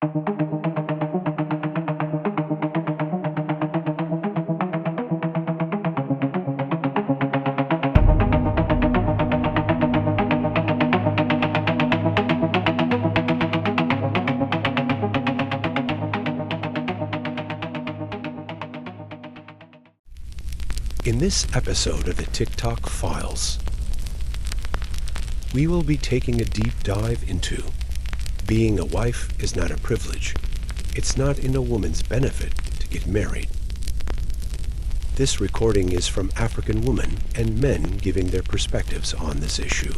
In this episode of the TikTok Files, we will be taking a deep dive into being a wife is not a privilege. It's not in a woman's benefit to get married. This recording is from African women and men giving their perspectives on this issue.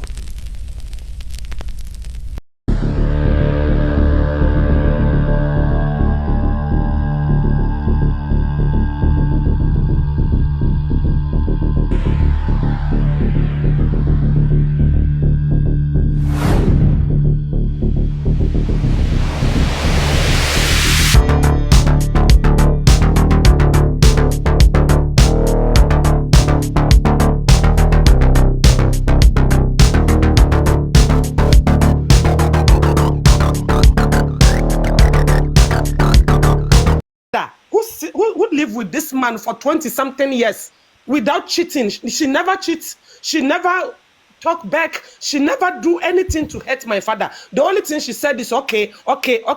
Who lived with this man for 20-something years without cheating. She never cheats. She never talk back. She never do anything to hurt my father. The only thing she said is, okay. Do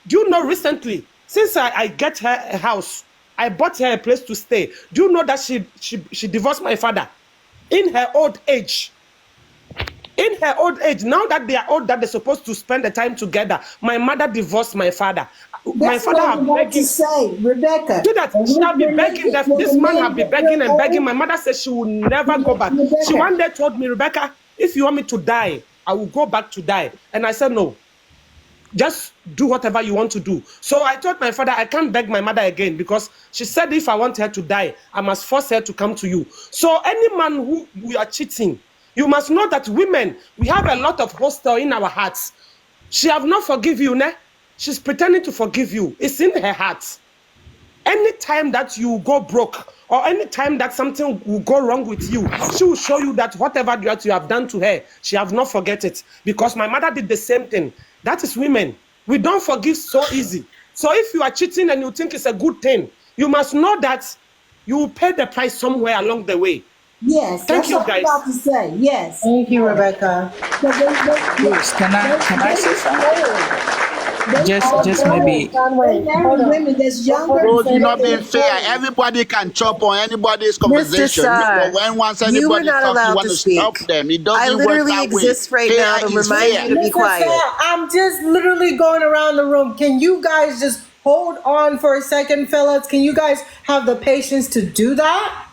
you know recently, since I get her a house, I bought her a place to stay. Do you know that she divorced my father in her old age? In her old age, now that they are old, that they're supposed to spend the time together, my mother divorced my father. My father have begging to say, Rebecca. Do that. She have been begging. This man have been begging and begging. My mother said she will never go back. Rebecca. She one day told me, Rebecca, if you want me to die, I will go back to die. And I said, no. Just do whatever you want to do. So I told my father, I can't beg my mother again because she said if I want her to die, I must force her to come to you. So any man who we are cheating, you must know that women, we have a lot of hostel in our hearts. She have not forgive you, ne? She's pretending to forgive you. It's in her heart. Anytime that you go broke or anytime that something will go wrong with you, she will show you that whatever you have done to her, she have not forget it. Because my mother did the same thing. That is women. We don't forgive so easy. So if you are cheating and you think it's a good thing, you must know that you will pay the price somewhere along the way. Yes, Thank you, that's what I'm guys. about to say. Yes. Thank you, Rebecca. Yes, can I say something? Just maybe. Women that's younger. Bro, you're not being fair. Everybody can chop on anybody's conversation. Sir, But when once you are anybody not talks, allowed you want to to speak. stop them. It doesn't I work literally that way. exist right Fair now to is remind fair. you to be quiet. I'm just literally going around the room. Can you guys just hold on for a second, fellas? Can you guys have the patience to do that?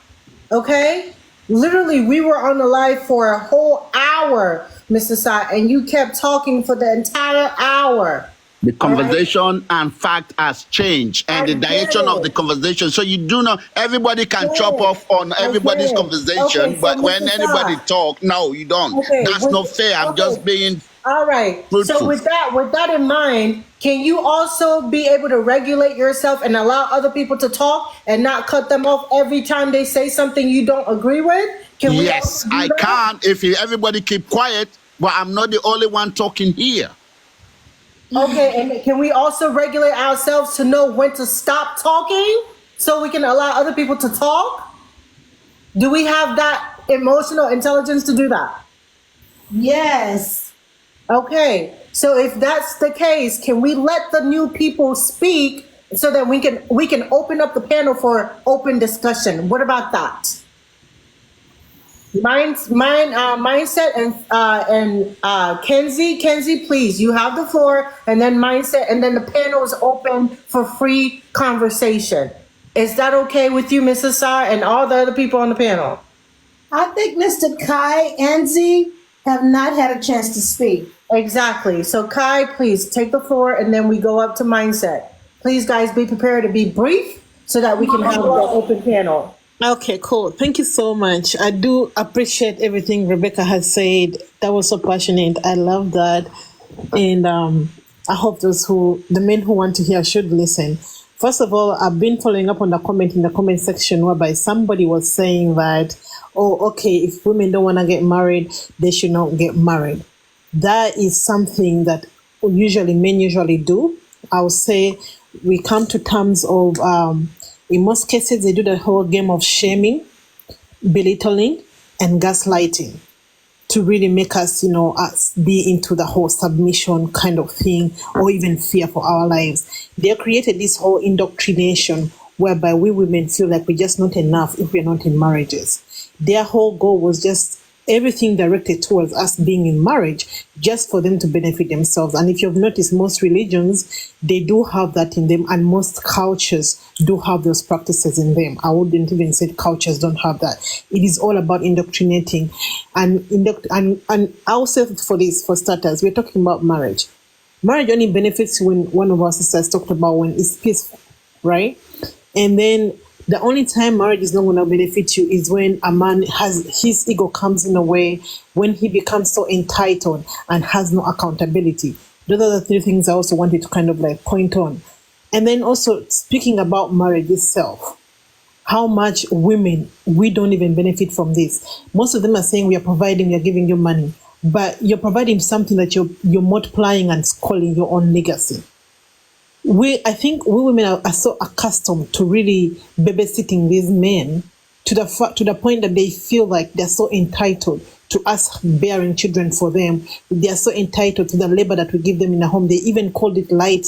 Okay? Literally, we were on the live for a whole hour, Mr. Sai, and you kept talking for the entire hour. The conversation and fact has changed, and the direction of the conversation. So you do know everybody can chop off on everybody's conversation, Okay, so but when Mr. anybody Sai. talk, no, you don't. Okay, That's not fair. I'm just being. All right. Fruitful. So with that in mind, can you also be able to regulate yourself and allow other people to talk and not cut them off every time they say something you don't agree with? Can we Yes, also do I that? can if everybody keep quiet, but I'm not the only one talking here. Okay, and can we also regulate ourselves to know when to stop talking so we can allow other people to talk? Do we have that emotional intelligence to do that? Yes. Okay, so if that's the case, can we let the new people speak so that we can open up the panel for open discussion? What about that? Mindset and Kenzie, please, you have the floor, and then Mindset, and then the panel is open for free conversation. Is that okay with you, Mrs. Sai, and all the other people on the panel? I think Mr. Kai and Z have not had a chance to speak. Exactly. So Kai, please take the floor, and then we go up to Mindset. Please, guys, be prepared to be brief so that we can have the open panel. Okay, cool. Thank you so much. I do appreciate everything Rebecca has said. That was so passionate. I love that. And I hope the men who want to hear should listen. First of all, I've been following up on the comment in the comment section whereby somebody was saying that, oh, okay, if women don't want to get married, they should not get married. That is something that men usually do. I'll say we come to terms of, in most cases, they do the whole game of shaming, belittling, and gaslighting to really make us, us be into the whole submission kind of thing, or even fear for our lives. They created this whole indoctrination whereby we women feel like we're just not enough if we're not in marriages. Their whole goal was just everything directed towards us being in marriage, just for them to benefit themselves. And if you've noticed, most religions, they do have that in them, and most cultures do have those practices in them. I wouldn't even say cultures don't have that. It is all about indoctrinating. And I'll say for this, for starters, we're talking about marriage. Marriage only benefits when one of our sisters talked about when it's peaceful, right? And then the only time marriage is not going to benefit you is when a man his ego comes in a way, when he becomes so entitled and has no accountability. Those are the three things I also wanted to kind of like point on. And then also speaking about marriage itself, how much women, we don't even benefit from this. Most of them are saying we are providing, we are giving you money, but you're providing something that you're multiplying and calling your own legacy. I think we women are so accustomed to really babysitting these men to the point that they feel like they're so entitled to us bearing children for them. They are so entitled to the labor that we give them in the home. They even called it light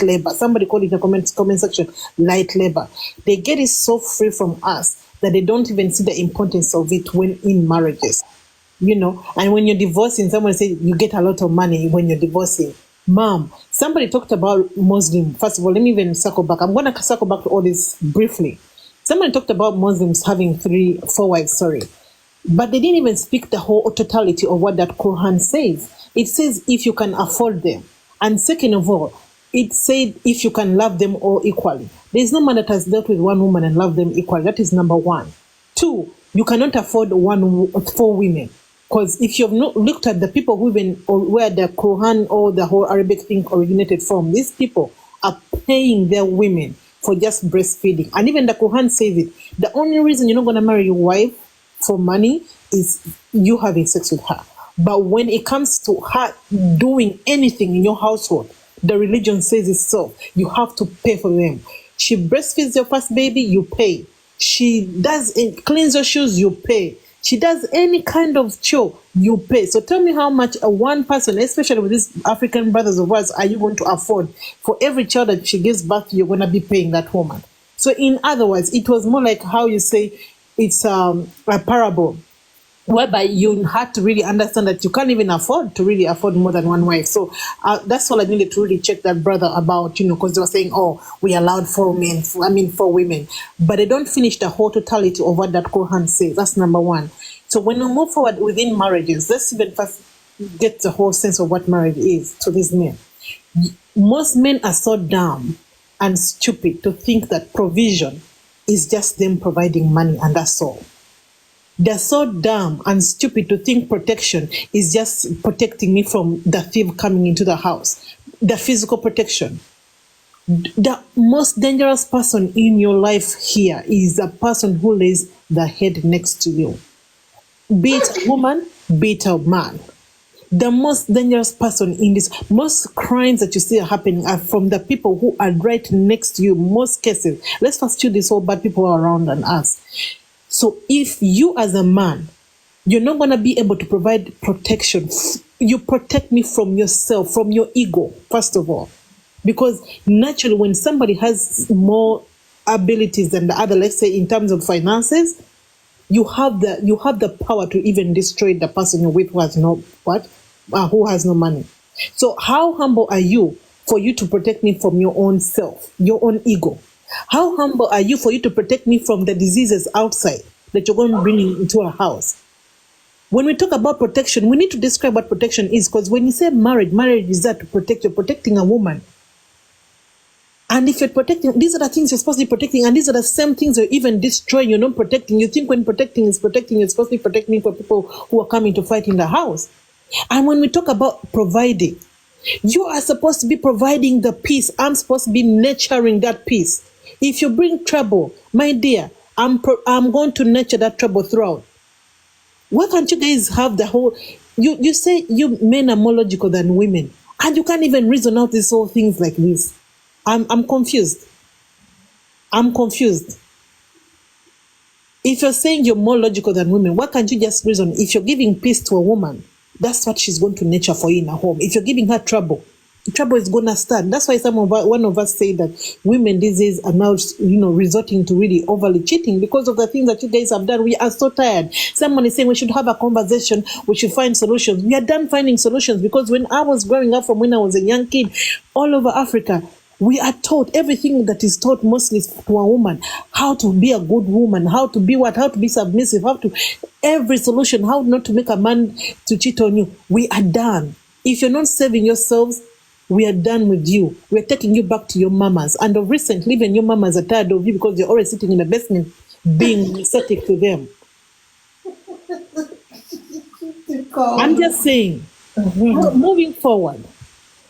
labor. Somebody called it in the comment section, light labor. They get it so free from us that they don't even see the importance of it when in marriages. And when you're divorcing, someone says you get a lot of money when you're divorcing. Mom, somebody talked about Muslim. First of all, let me even circle back. I'm going to circle back to all this briefly. Somebody talked about Muslims having 4 wives, but they didn't even speak the whole totality of what that Quran says. It says if you can afford them. And second of all, it said if you can love them all equally. There is no man that has dealt with one woman and loved them equally. That is number one. 2, you cannot afford 4 women. Because if you've not looked at the people where the Quran or the whole Arabic thing originated from, these people are paying their women for just breastfeeding. And even the Quran says it. The only reason you're not going to marry your wife for money is you having sex with her. But when it comes to her doing anything in your household, the religion says it so. You have to pay for them. She breastfeeds your first baby, you pay. She cleans your shoes, you pay. She does any kind of chore, you pay. So tell me how much one person, especially with these African brothers of ours, are you going to afford? For every child that she gives birth to, you're going to be paying that woman. So in other words, it was more like how you say it's a parable, whereby you had to really understand that you can't even afford more than one wife. So that's all I needed to really check that brother about, because they were saying, oh, we allowed 4 women. But they don't finish the whole totality of what that Quran says. That's number one. So when we move forward within marriages, let's even first get the whole sense of what marriage is to these men. Most men are so dumb and stupid to think that provision is just them providing money and that's all. They're so dumb and stupid to think protection is just protecting me from the thief coming into the house. The physical protection. The most dangerous person in your life here is the person who lays the head next to you. Be it a woman, be it a man. The most dangerous person in this, most crimes that you see are happening are from the people who are right next to you, most cases. Let's first choose these whole bad people around and us. So if you as a man, you're not going to be able to provide protection, you protect me from yourself, from your ego, first of all. Because naturally, when somebody has more abilities than the other, let's say in terms of finances, you have the power to even destroy the person you're with who has no money. So how humble are you for you to protect me from your own self, your own ego? How humble are you for you to protect me from the diseases outside that you're going to bring into our house? When we talk about protection, we need to describe what protection is, because when you say marriage is that to protect, you're protecting a woman. And if you're protecting, these are the things you're supposed to be protecting, and these are the same things you're even destroying, you're not protecting. You think when protecting is protecting, you're supposed to be protecting for people who are coming to fight in the house. And when we talk about providing, you are supposed to be providing the peace. I'm supposed to be nurturing that peace. If you bring trouble, my dear, I'm going to nurture that trouble throughout. Why can't you guys have the whole... You say you men are more logical than women, and you can't even reason out these whole things like this. I'm confused. I'm confused. If you're saying you're more logical than women, why can't you just reason? If you're giving peace to a woman, that's what she's going to nurture for you in a home. If you're giving her trouble, trouble is going to start. That's why one of us say that women these days are now, resorting to really overly cheating because of the things that you guys have done. We are so tired. Someone is saying we should have a conversation. We should find solutions. We are done finding solutions because when I was growing up, from when I was a young kid, all over Africa, we are taught everything that is taught mostly to a woman, how to be a good woman, how to be how to be submissive, every solution, how not to make a man to cheat on you. We are done. If you're not saving yourselves, we are done with you. We're taking you back to your mamas. And of recent, even your mamas are tired of you because you're always sitting in the basement being pathetic to them. I'm just saying, moving forward,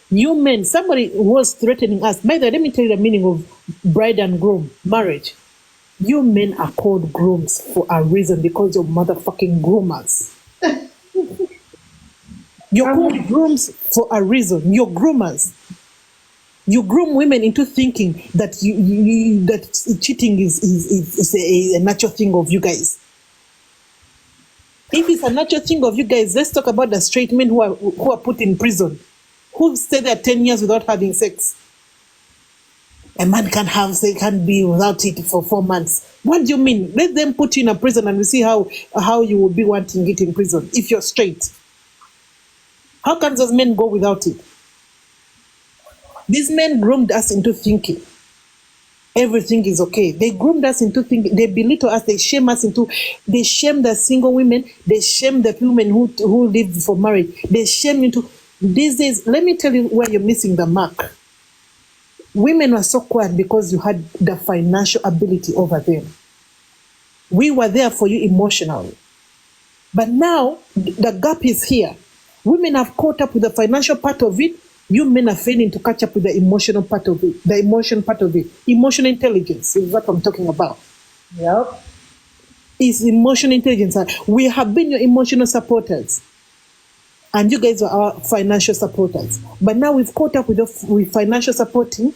you men, somebody was threatening us. By the way, let me tell you the meaning of bride and groom, marriage. You men are called grooms for a reason because you're motherfucking groomers. You're called grooms for a reason. You're groomers. You groom women into thinking that that cheating is a natural thing of you guys. If it's a natural thing of you guys, let's talk about the straight men who are put in prison, who stay there 10 years without having sex. A man can't be without it for 4 months. What do you mean? Let them put you in a prison and we see how you will be wanting it in prison if you're straight. How can those men go without it? These men groomed us into thinking everything is okay. They groomed us into thinking, they belittle us, they shame the single women, they shame the women who live for marriage, they shame into, these days, let me tell you where you're missing the mark. Women were so quiet because you had the financial ability over them. We were there for you emotionally. But now, the gap is here. Women have caught up with the financial part of it. You men are failing to catch up with the emotional part of it. The emotion part of it. Emotional intelligence is what I'm talking about. Yep. It's emotional intelligence. We have been your emotional supporters. And you guys are our financial supporters. But now we've caught up with financial supporting.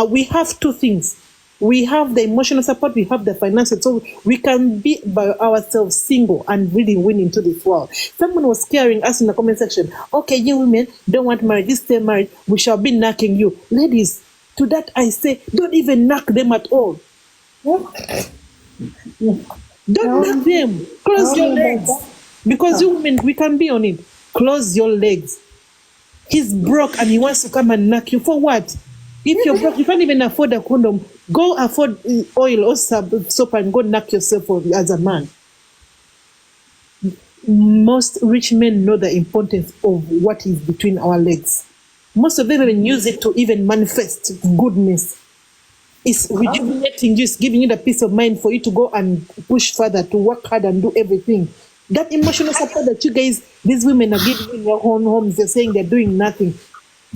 We have two things. We have the emotional support, we have the financial, so we can be by ourselves single and really win into this world. Someone was scaring us in the comment section, okay, you women don't want marriage, you stay married, we shall be knocking you. Ladies, to that I say, don't even knock them at all. Don't knock them. Close your legs. Because you women, we can be on it. Close your legs. He's broke and he wants to come and knock you. For what? If you're broke, you can't even afford a condom, go afford oil or soap and go knock yourself as a man. Most rich men know the importance of what is between our legs. Most of them even use it to even manifest goodness. It's rejuvenating you, it's giving you the peace of mind for you to go and push further, to work hard and do everything. That emotional support that you guys, these women are giving in your own homes, they're saying they're doing nothing.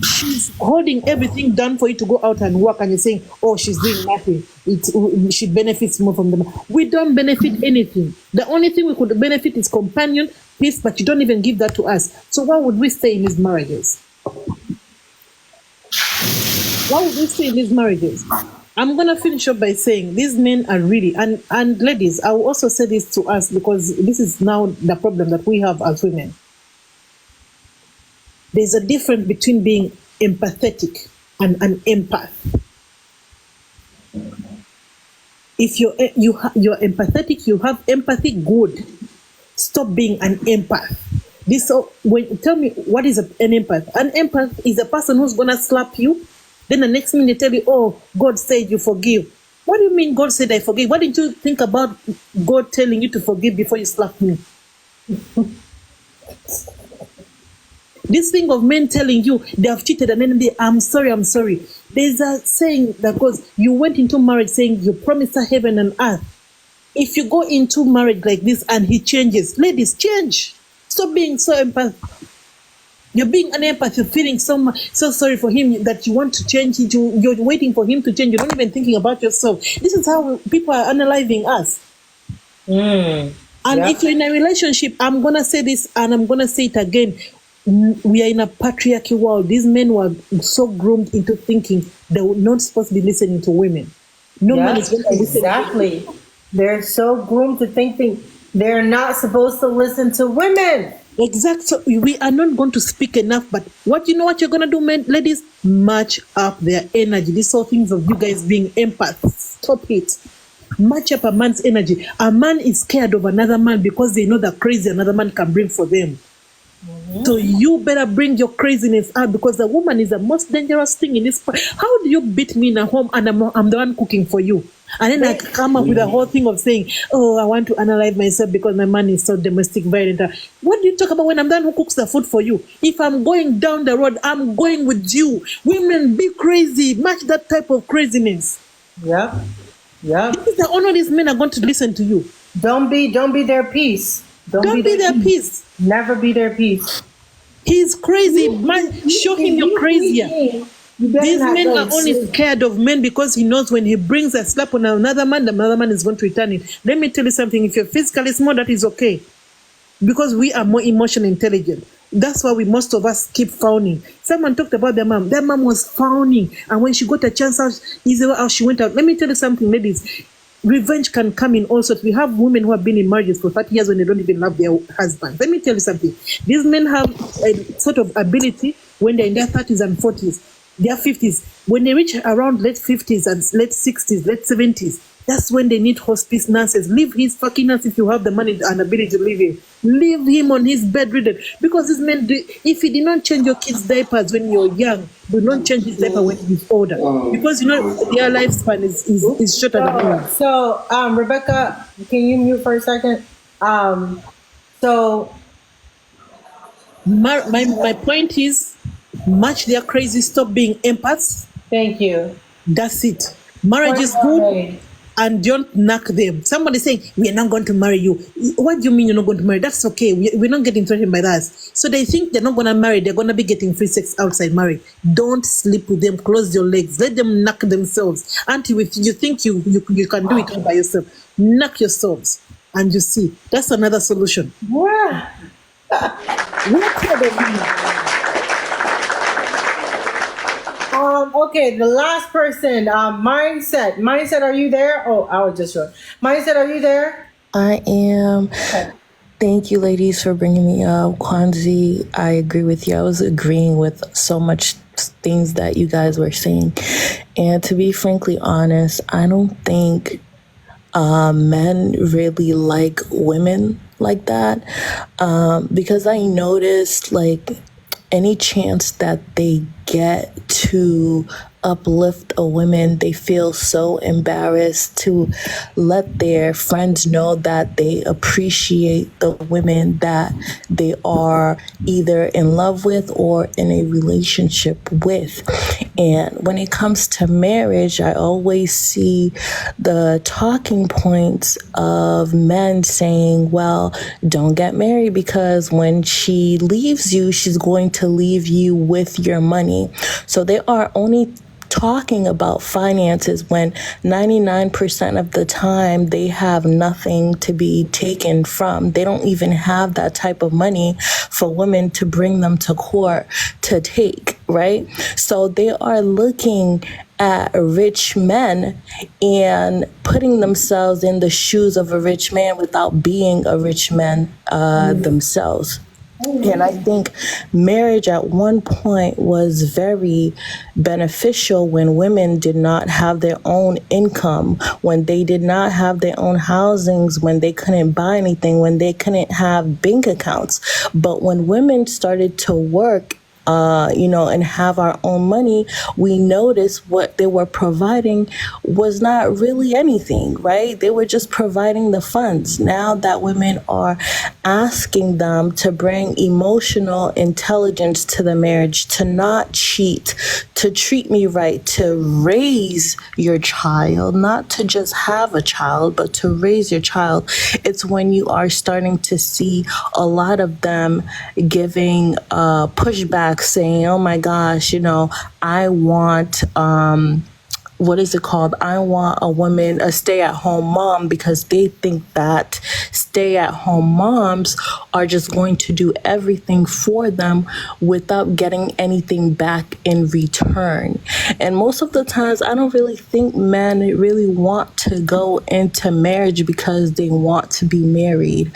She's holding everything down for you to go out and work, and you're saying, oh, she's doing nothing. She benefits more from them. We don't benefit anything. The only thing we could benefit is companion, peace, but you don't even give that to us. So why would we stay in these marriages? Why would we stay in these marriages? I'm going to finish up by saying these men are really, and ladies, I will also say this to us because this is now the problem that we have as women. There's a difference between being empathetic and an empath. If you're empathetic, you have empathy, good. Stop being an empath. Tell me, what is an empath? An empath is a person who's going to slap you. Then the next minute they tell you, oh, God said you forgive. What do you mean God said I forgive? Why didn't you think about God telling you to forgive before you slap me? This thing of men telling you they have cheated and then I'm sorry. There's a saying that goes, you went into marriage saying you promised her heaven and earth. If you go into marriage like this and he changes, ladies, change. Stop being so empathetic. You're being an empath, you're feeling so sorry for him that you want to change it. You're waiting for him to change. You're not even thinking about yourself. This is how people are analyzing us. And if you're in a relationship, I'm going to say this and I'm going to say it again. we are in a patriarchy world. These men were so groomed into thinking they were not supposed to be listening to women. No man is Yes, going to listen. exactly. They're so groomed to think they're not supposed to listen to women. Exactly. So we are not going to speak enough. But what you know what you're going to do, men, ladies? Match up their energy. These whole things of you guys being empaths. Stop it. Match up a man's energy. A man is scared of another man because they know the crazy another man can bring for them. So you better bring your craziness out, because the woman is the most dangerous thing in this. How do you beat me in a home and I'm the one cooking for you? And then I come up with a whole thing of saying, oh, I want to analyze myself because my man is so domestic violent. What do you talk about when I'm the one who cooks the food for you? If I'm going down the road, I'm going with you. Women, be crazy. Match that type of craziness. Yep. Yep. This is the only these men are going to listen to you. Don't be their peace. Don't be their peace. Never be their peace. He's crazy. Man, show him you're crazier. These men are only scared of men because he knows when he brings a slap on another man, the other man is going to return it. Let me tell you something. If you're physically small, that is okay. Because we are more emotionally intelligent. That's why most of us keep frowning. Someone talked about their mom. Their mom was frowning. And when she got a chance out, how she went out. Let me tell you something, ladies. Revenge can come in all sorts. We have women who have been in marriages for 30 years when they don't even love their husbands. Let me tell you something. These men have a sort of ability when they're in their 30s and 40s, their 50s. When they reach around late 50s and late 60s, late 70s, that's when they need hospice nurses. Leave his fucking ass if you have the money and ability to leave him. Leave him on his bedridden. Because these men, if he did not change your kids' diapers when you're young, do not change his diaper when he's older. Because you know their lifespan is shorter than yours. So, Rebecca, can you mute for a second? So, my point is, match their crazy. Stop being empaths. thank you. That's it. Marriage is good. And don't knock them. Somebody saying, we are not going to marry you. What do you mean you're not going to marry? That's okay. We're not getting threatened by that. So they think they're not going to marry. They're going to be getting free sex outside marriage. Don't sleep with them. Close your legs. Let them knock themselves. Until if you think you can do it all by yourself, knock yourselves. And you see, that's another solution. Wow. Okay, the last person, Mindset. Mindset, are you there? Oh, I was just short. Mindset, are you there? I am. Okay. Thank you, ladies, for bringing me up. Kwanzi, I agree with you. I was agreeing with so much things that you guys were saying. And to be frankly honest, I don't think men really like women like that. Because I noticed, like, any chance that they get to uplift a woman, they feel so embarrassed to let their friends know that they appreciate the women that they are either in love with or in a relationship with. And when it comes to marriage, I always see the talking points of men saying, well, don't get married because when she leaves you, she's going to leave you with your money. So they are only talking about finances when 99% of the time they have nothing to be taken from. They don't even have that type of money for women to bring them to court to take, right? So they are looking at rich men and putting themselves in the shoes of a rich man without being a rich man themselves. And I think marriage at one point was very beneficial when women did not have their own income, when they did not have their own housings, when they couldn't buy anything, when they couldn't have bank accounts. But when women started to work, and have our own money, we noticed what they were providing was not really anything, right? They were just providing the funds. Now that women are asking them to bring emotional intelligence to the marriage, to not cheat, to treat me right, to raise your child, not to just have a child, but to raise your child, it's when you are starting to see a lot of them giving pushback, saying, oh my gosh, I want what is it called? I want a woman, a stay-at-home mom, because they think that stay-at-home moms are just going to do everything for them without getting anything back in return. And most of the times, I don't really think men really want to go into marriage because they want to be married.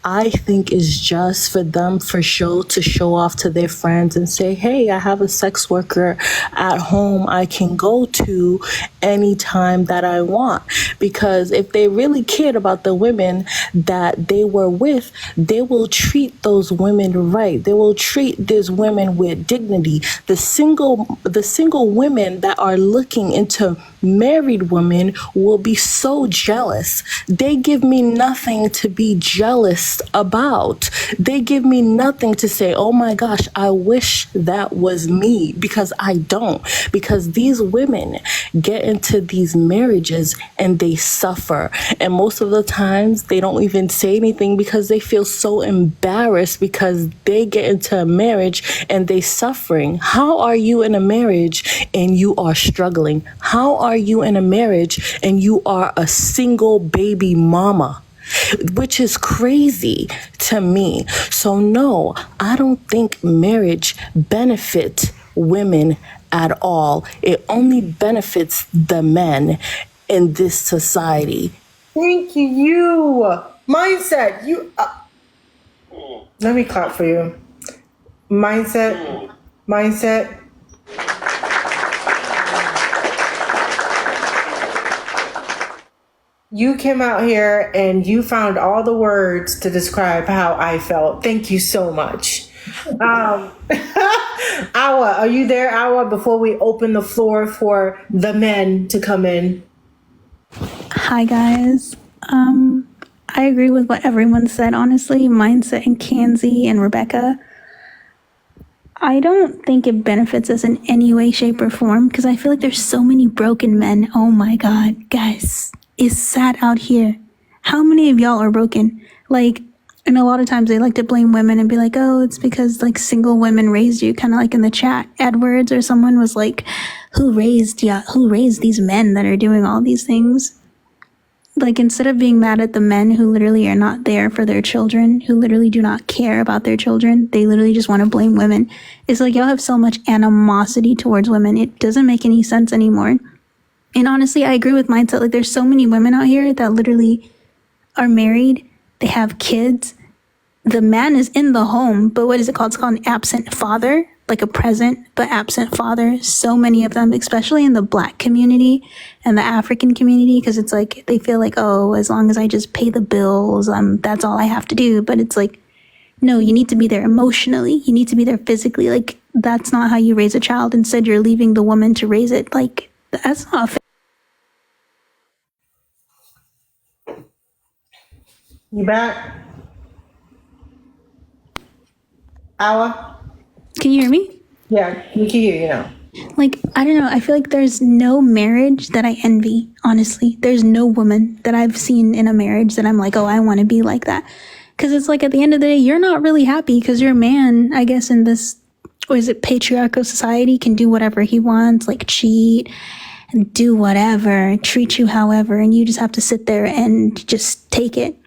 I think it's just for them to show off to their friends and say, hey, I have a sex worker at home I can go to anytime that I want. Because if they really cared about the women that they were with, they will treat those women right. They will treat these women with dignity. The single women that are looking into married women will be so jealous. They give me nothing to be jealous about. They give me nothing to say, oh my gosh, I wish that was me, because I don't. Because these women get into these marriages and they suffer. And most of the times they don't even say anything because they feel so embarrassed because they get into a marriage and they suffering. How are you in a marriage and you are struggling? How are you in a marriage and you are a single baby mama? Which is crazy to me. So no, I don't think marriage benefits women at all. It only benefits the men in this society. Thank you. Mindset. Let me clap for you. Mindset. You came out here and you found all the words to describe how I felt. Thank you so much. Awa, are you there, Awa, before we open the floor for the men to come in? Hi, guys. I agree with what everyone said, honestly. Mindset and Kanzi and Rebecca. I don't think it benefits us in any way, shape, or form, because I feel like there's so many broken men. Oh my God, guys. Is sad out here. How many of y'all are broken? Like, and a lot of times they like to blame women and be like, oh, it's because like single women raised you, kind of like in the chat. Edwards or someone was like, who raised these men that are doing all these things? Like, instead of being mad at the men who literally are not there for their children, who literally do not care about their children, they literally just want to blame women. It's like y'all have so much animosity towards women. It doesn't make any sense anymore. And honestly, I agree with mindset. Like, there's so many women out here that literally are married. They have kids. The man is in the home, but what is it called? It's called an absent father, like a present but absent father. So many of them, especially in the Black community and the African community, because it's like they feel like, oh, as long as I just pay the bills, that's all I have to do. But it's like, no, you need to be there emotionally. You need to be there physically. Like, that's not how you raise a child. Instead, you're leaving the woman to raise it. Like, that's not fair. You back? Awa? Can you hear me? Yeah, we can hear you now. Like, I don't know. I feel like there's no marriage that I envy, honestly. There's no woman that I've seen in a marriage that I'm like, oh, I want to be like that. Because it's like, at the end of the day, you're not really happy because your man, I guess in this, or is it patriarchal society, can do whatever he wants, like cheat and do whatever, treat you however, and you just have to sit there and just take it.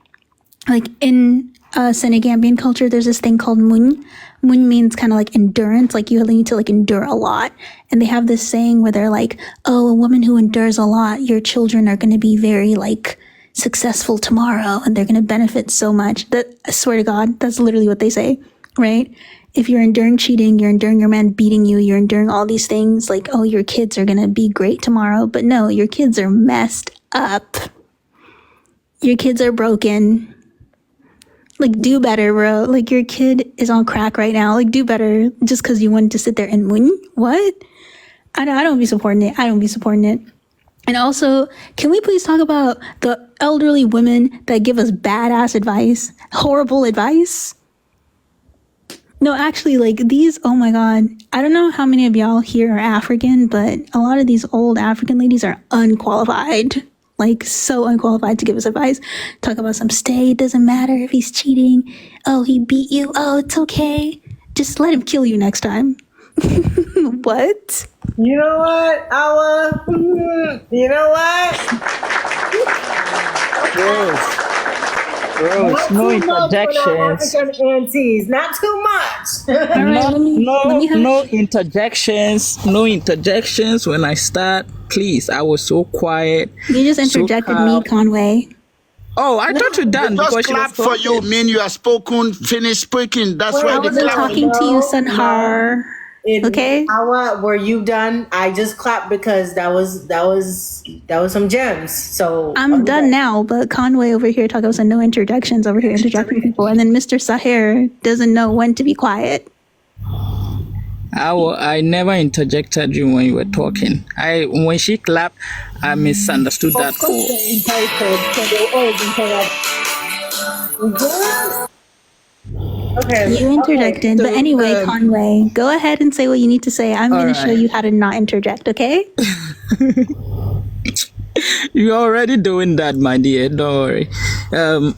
Like, in Senegambian culture, there's this thing called muñ. Muñ means kind of like endurance, like you need to like endure a lot. And they have this saying where they're like, oh, a woman who endures a lot, your children are going to be very like successful tomorrow and they're going to benefit so much. That, I swear to God, that's literally what they say, right? If you're enduring cheating, you're enduring your man beating you, you're enduring all these things, like, oh, your kids are going to be great tomorrow. But no, your kids are messed up. Your kids are broken. Like, do better, bro. Like, your kid is on crack right now. Like, do better just because you wanted to sit there and win. What? I don't be supporting it. I don't be supporting it. And also, can we please talk about the elderly women that give us badass advice, horrible advice? No, actually, like these, oh my God. I don't know how many of y'all here are African, but a lot of these old African ladies are unqualified. Like, so unqualified to give us advice. Talk about some stay, doesn't matter if he's cheating. Oh, he beat you. Oh, it's okay. Just let him kill you next time. What? You know what, Awa? You know what? Rose, Not no too much for our interjections. African aunties. Not too much. All right, No interjections. No interjections when I start. Please, I was so quiet. You just so interjected me, calm. Conway. Oh, I thought you done Just because she was clap for you, talking. mean you are spoken, finished speaking. That's Wait, why I they wasn't clap. talking to you, Sanhar. Okay? Awa, were you done? I just clapped because that was some gems. So I'm done now, but Conway over here talking about no interjections over here interjecting people, and then Mr. Sahir doesn't know when to be quiet. I never interjected you when you were talking. When she clapped, I misunderstood that Of course, for. they're entitled, so they always interrupt. Okay. You interjected, but anyway, Conway, go ahead and say what you need to say. I'm going to show right. you how to not interject, okay? You're already doing that, my dear. Don't worry.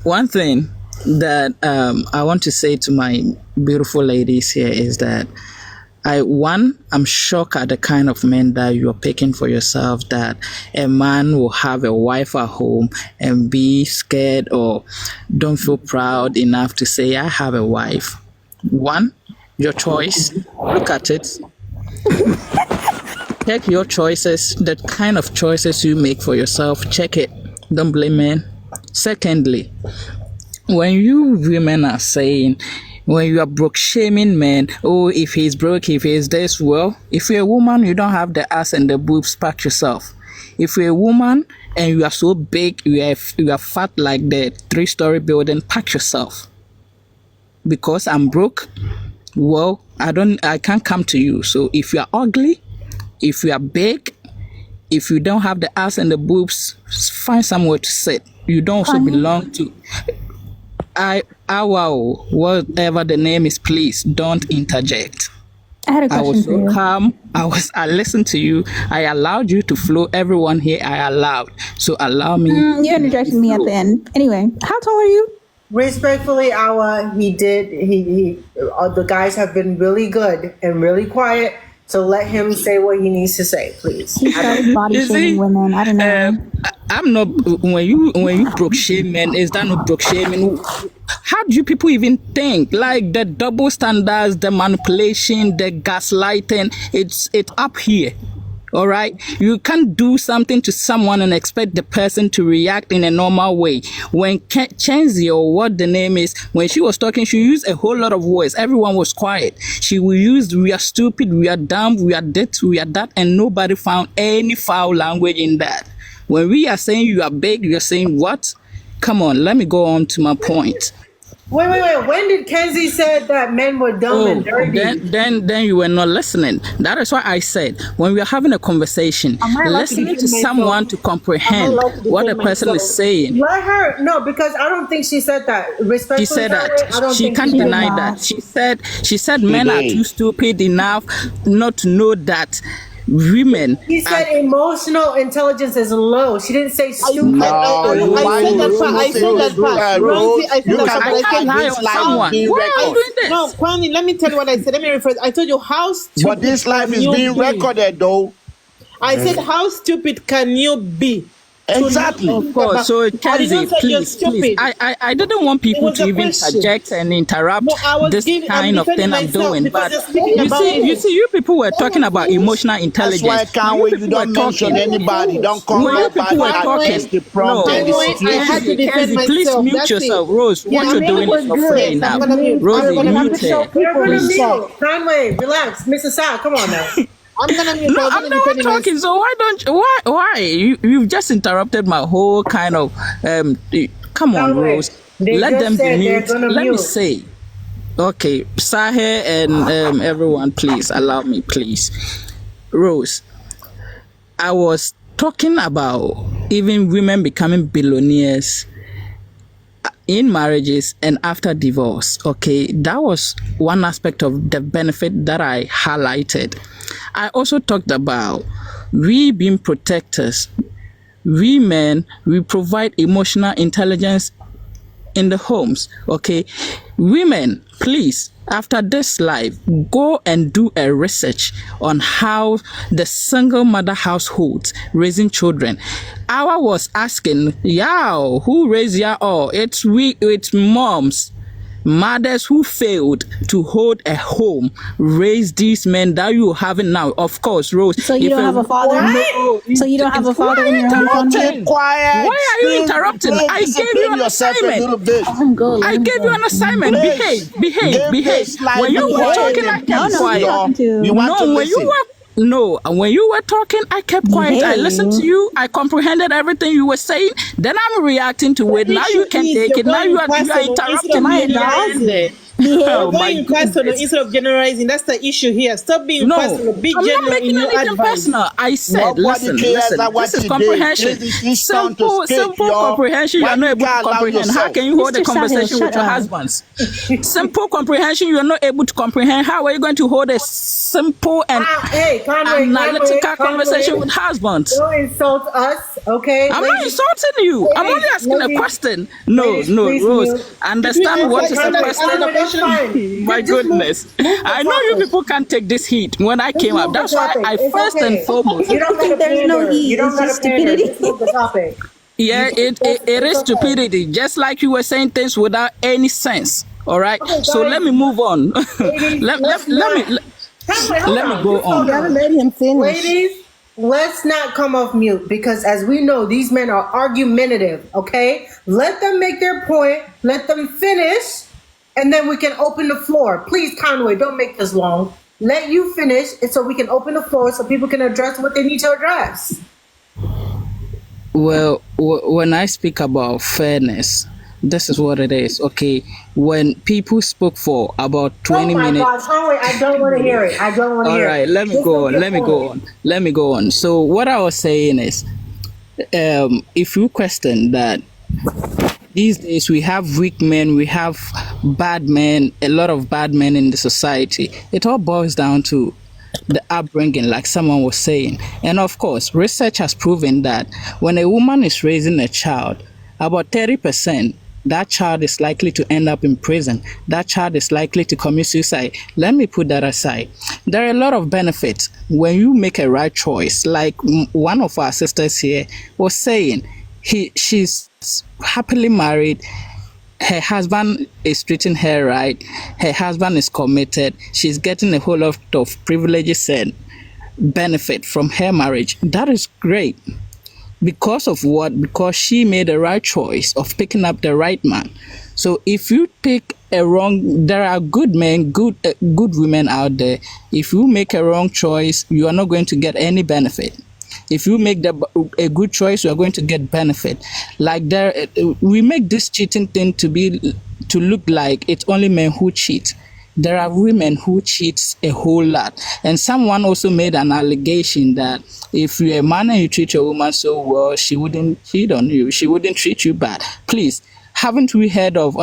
One thing that I want to say to my beautiful ladies here is that I'm shocked at the kind of men that you're picking for yourself, that a man will have a wife at home and be scared or don't feel proud enough to say, I have a wife. One, your choice. Look at it. Check your choices, the kind of choices you make for yourself. Check it. Don't blame men. Secondly, when you women are saying, when you are broke shaming men, oh, if he's broke, if he's this, well, if you're a woman, you don't have the ass and the boobs, pack yourself. If you're a woman and you are so big, you are fat like the 3-story building, pack yourself. Because I'm broke, well, I can't come to you. So if you are ugly, if you are big, if you don't have the ass and the boobs, find somewhere to sit. You don't also belong to wow, whatever the name is, please don't interject. I had a I question was for you. so calm. I listened to you. I allowed you to flow. Everyone here, I allowed. So allow me. You interjected me at the end. Anyway, how tall are you? Respectfully, Awa, the guys have been really good and really quiet. So let him say what he needs to say, please. He started body You see, shaming women. I don't know. I'm not. When you broke shame, man, is that not broke shaming? How do you people even think? Like the double standards, the manipulation, the gaslighting. It's up here. All right, you can't do something to someone and expect the person to react in a normal way. When Chenzi, or what the name is, when she was talking, she used a whole lot of words. Everyone was quiet. She used, we are stupid, we are dumb, we are this, we are that, and nobody found any foul language in that. When we are saying you are big, you are saying what? Come on, let me go on to my point. Wait. When did Kenzie said that men were dumb and dirty? Then you were not listening. That is why I said, when we are having a conversation, listening to someone to comprehend what the person is saying. Let her, no, because I don't think she said that. Respectfully, She said I that. don't She think can't she did deny that. She said men are too stupid enough not to know that women. She said emotional intelligence is low. She didn't say stupid. I said that part. I said that part. Rosie, I said that part. I can't lie on someone. Why are you doing this? No, Kwani, let me tell you what I said. Let me rephrase. I told you how stupid. But this life is can being you be? recorded, though. I said, how stupid can you be? Exactly. Of course. So, Kenzie, please. I didn't want people was to a even question. interject and interrupt No, I was this kind of defending thing I'm myself doing. because But you're speaking about it. you people were talking about emotional That's intelligence. why Conway, you people don't were mention talking. anybody. Don't come When you right back people were and talking, against the prompt no. and the Anyway, I had to situation. defend Kenzie, please myself. mute That's yourself. it. Rose, what Yeah, you're I doing mean, is not we're fair good. enough. I'm gonna mute. Rosie, I'm gonna mute mute. her. You're gonna Please. mute. Conway, relax. Mrs. Sa, come on now. I'm gonna mute. No, I'm not talking. So why don't you? Why? You've just interrupted my whole kind of. Come on, Conway, Rose. they Let just them be said they're mute. gonna Let me mute. say. Okay, Sahir and everyone, please allow me, please. Rose, I was talking about even women becoming billionaires in marriages and after divorce. Okay, that was one aspect of the benefit that I highlighted. I also talked about we being protectors. We men, we provide emotional intelligence in the homes. Okay, women, please, after this live, go and do a research on how the single mother households raising children. I was asking, who raised y'all? It's mothers who failed to hold a home raise these men that you having now. Of course, Rose. So you don't have a father. So you don't have a father in your home country. Quiet. Why are you interrupting? I gave you an assignment. I gave you an assignment. Behave. When you were talking, I kept quiet. You want to listen? When you were talking, I kept quiet. I listened to you. I comprehended everything you were saying. Then I'm reacting to it. Now you can take it. Now you are interrupting me. Oh my goodness. Instead of generalizing, that's the issue here. Stop being personal. Be I'm genuine not making in your anything advice. personal. I said, listen. This is comprehension. Simple comprehension. You are not able to comprehend. How can you hold a conversation with your husbands? Simple comprehension. You are not able to comprehend. How are you going to hold a simple and analytical conversation with husbands? Don't insult us, okay? I'm not insulting you. I'm only asking a question. No, Rose. Understand what is a question. My goodness. I know you people can't take this heat when I came up. That's why I first and foremost. You don't think there's no heat. It's just stupidity. Yeah, it is stupidity. Just like you were saying things without any sense. All right. So let me move on. let me go on. You haven't let him finish. Ladies, let's not come off mute because as we know, these men are argumentative, okay? Let them make their point. Let them finish. And then we can open the floor. Please, Conway, don't make this long. Let you finish and so we can open the floor so people can address what they need to address. Well, when I speak about fairness, this is what it is, okay? When people spoke for about 20 minutes... Oh my God, Conway, I don't want to hear it. I don't want to hear it. All right, let me go on. So what I was saying is, if you question that, these days we have weak men, we have bad men, a lot of bad men in the society. It all boils down to the upbringing, like someone was saying. And of course, research has proven that when a woman is raising a child, about 30%, that child is likely to end up in prison. That child is likely to commit suicide. Let me put that aside. There are a lot of benefits when you make a right choice. Like one of our sisters here was saying, she's happily married. Her husband is treating her right. Her husband is committed. She's getting a whole lot of privileges and benefit from her marriage. That is great. Because of what? Because she made the right choice of picking up the right man. So if you pick a wrong, there are good men, good women out there. If you make a wrong choice, you are not going to get any benefit. If you make a good choice, you are going to get benefit. Like we make this cheating thing to look like it's only men who cheat. There are women who cheat a whole lot. And someone also made an allegation that if you're a man and you treat your woman so well, she wouldn't cheat on you. She wouldn't treat you bad. Please, haven't we heard of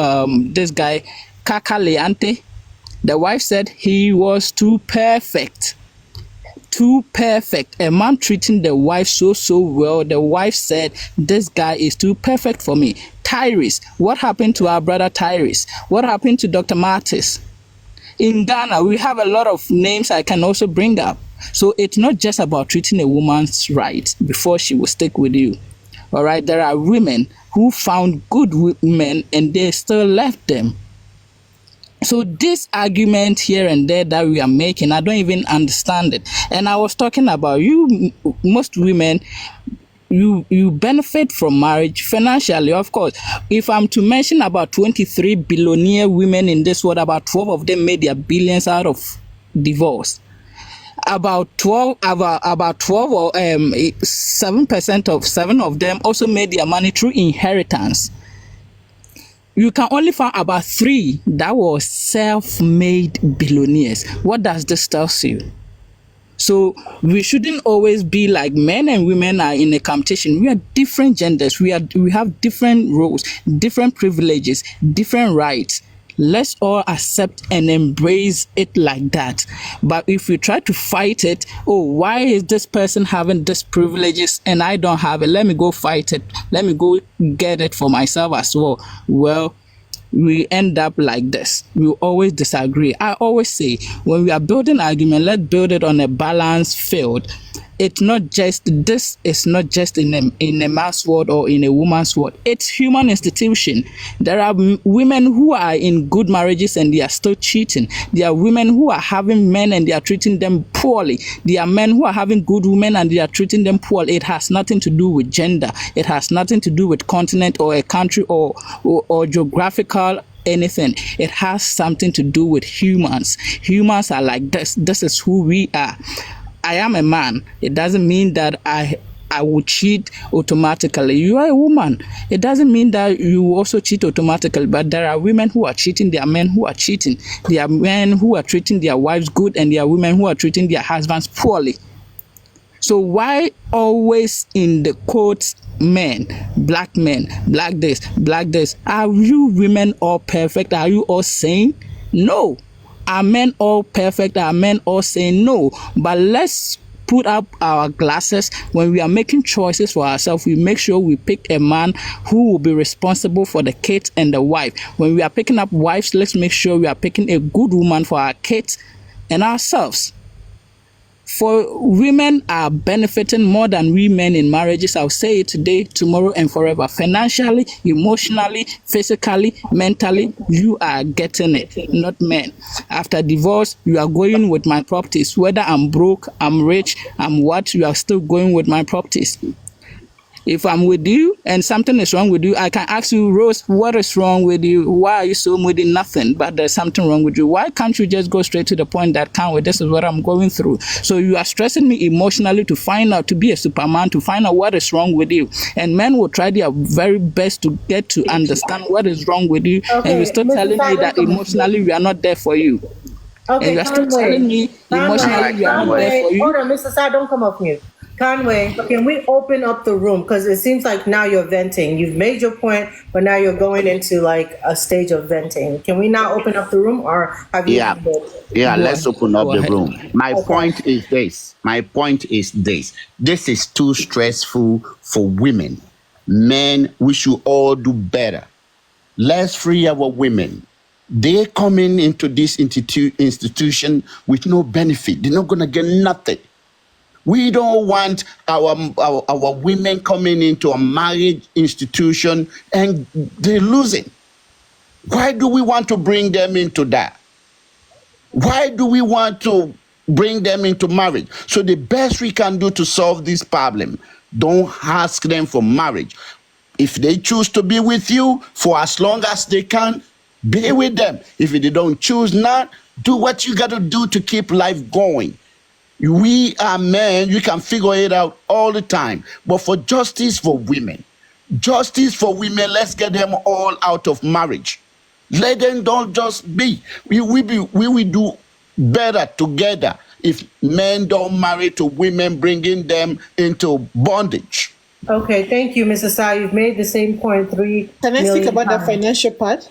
this guy, Kaka Leante? The wife said he was too perfect. Too perfect. A man treating the wife so well. The wife said, this guy is too perfect for me. Tyrese. What happened to our brother Tyrese? What happened to Dr. Martis? In Ghana, we have a lot of names I can also bring up. So it's not just about treating a woman's right before she will stick with you. All right. There are women who found good men and they still left them. So this argument here and there that we are making, I don't even understand it. And I was talking about most women, you benefit from marriage financially, of course. If I'm to mention about 23 billionaire women in this world, about 12 of them made their billions out of divorce. About 12 or 7% of 7 of them also made their money through inheritance. You can only find about 3 that were self-made billionaires. What does this tell you? So we shouldn't always be like men and women are in a competition. We are different genders. We have different roles, different privileges, different rights. Let's all accept and embrace it like that. But if we try to fight it, why is this person having these privileges and I don't have it? Let me go fight it. Let me go get it for myself as well. Well, we end up like this. We always disagree. I always say, when we are building argument, let's build it on a balanced field. It's not just this. It's not just in a man's world or in a woman's world. It's human institution. There are women who are in good marriages and they are still cheating. There are women who are having men and they are treating them poorly. There are men who are having good women and they are treating them poorly. It has nothing to do with gender. It has nothing to do with continent or a country or geographical anything. It has something to do with humans. Humans are like this. This is who we are. I am a man. It doesn't mean that I will cheat automatically. You are a woman. It doesn't mean that you also cheat automatically. But there are women who are cheating. There are men who are cheating. There are men who are treating their wives good, and there are women who are treating their husbands poorly. So why always in the quotes men, black this, black this? Are you women all perfect? Are you all sane? No. Are men all perfect? Are men all saying no? But let's put up our glasses. When we are making choices for ourselves, we make sure we pick a man who will be responsible for the kids and the wife. When we are picking up wives, let's make sure we are picking a good woman for our kids and ourselves. For women are benefiting more than we men in marriages. I'll say it today, tomorrow, and forever. Financially, emotionally, physically, mentally, you are getting it, not men. After divorce, you are going with my properties. Whether I'm broke, I'm rich, I'm what, you are still going with my properties. If I'm with you and something is wrong with you, I can ask you, Rose, what is wrong with you? Why are you so moody? Nothing, but there's something wrong with you. Why can't you just go straight to the point that this is what I'm going through? So you are stressing me emotionally to find out, to be a Superman, to find out what is wrong with you. And men will try their very best to get to understand what is wrong with you. Okay, and you're still telling me that emotionally we are not there for you. Okay, and you're still telling me emotionally we are not there for you. Hold on, Mr. Sai, don't come off mute. Conway, can we open up the room? Because it seems like now you're venting. You've made your point, but now you're going into like a stage of venting. Can we now open up the room, or have you? Yeah, let's open up the room. My point is this. This is too stressful for women. Men, we should all do better. Let's free our women. They're coming into this institution with no benefit. They're not going to get nothing. We don't want our women coming into a marriage institution and they're losing. Why do we want to bring them into that? Why do we want to bring them into marriage? So the best we can do to solve this problem, don't ask them for marriage. If they choose to be with you for as long as they can, be with them. If they don't choose not, do what you got to do to keep life going. We are men, you can figure it out all the time. But for justice for women, let's get them all out of marriage. Let them don't just be. We will do better together if men don't marry to women, bringing them into bondage. Okay, thank you, Mr. Sai. You've made the same point. Can I speak about the financial part?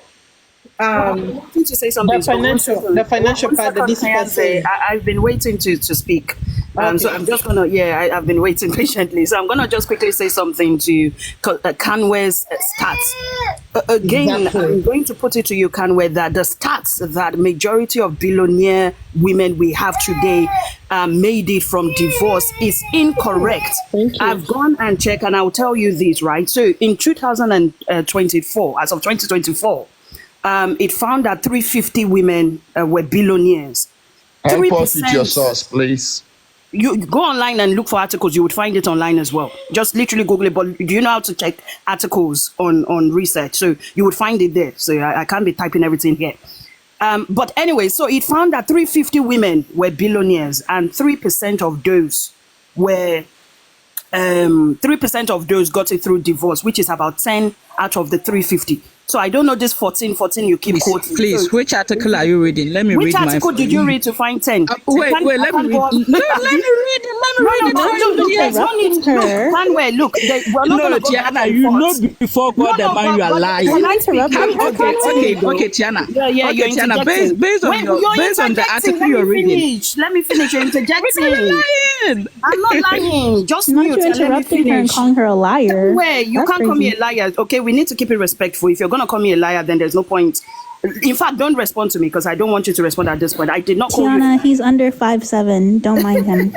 I wanted to say something. The financial part that this person say. I've been waiting to speak. Okay. So I'm just gonna, I've been waiting patiently. So I'm gonna just quickly say something to Kanwe's stats. Again, exactly. I'm going to put it to you, Kanwe, that the stats that majority of billionaire women we have today made it from divorce is incorrect. I've gone and checked, and I'll tell you this, right? So in 2024, as of 2024, it found that 350 women were billionaires. Help us with your source, please. You go online and look for articles. You would find it online as well. Just literally Google it. But do you know how to check articles on research? So you would find it there. So I can't be typing everything here. But anyway, so it found that 350 women were billionaires, and 3% of those were 3% of those got it through divorce, which is about 10 out of the 350. So I don't know this 14 you keep quoting. Please, so, which article are you reading? Let me read Which article did you read to find 10? Wait, let me read. Let me No, read no, it no, for you. look, Yes. there's no need to look. Conway, look, we're not No, gonna go back Tiana, and you know forth. before God the man you are lying. Can I speak? Okay, Tiana. Yeah, Okay, you're Tiana, interjecting. based on Wait, your you're based on the interjecting. article you're reading. Let me finish. You're interjecting. Lying. I'm not lying. Just Not mute you and let me interrupting her and finish. calling her a liar. Where you That's can't call me crazy. a liar. Okay, we need to keep it respectful. If you're gonna call me a liar, then there's no point. In fact, don't respond to me because I don't want you to respond at this point. I did not call Tiana, he's under 5'7". Don't mind him.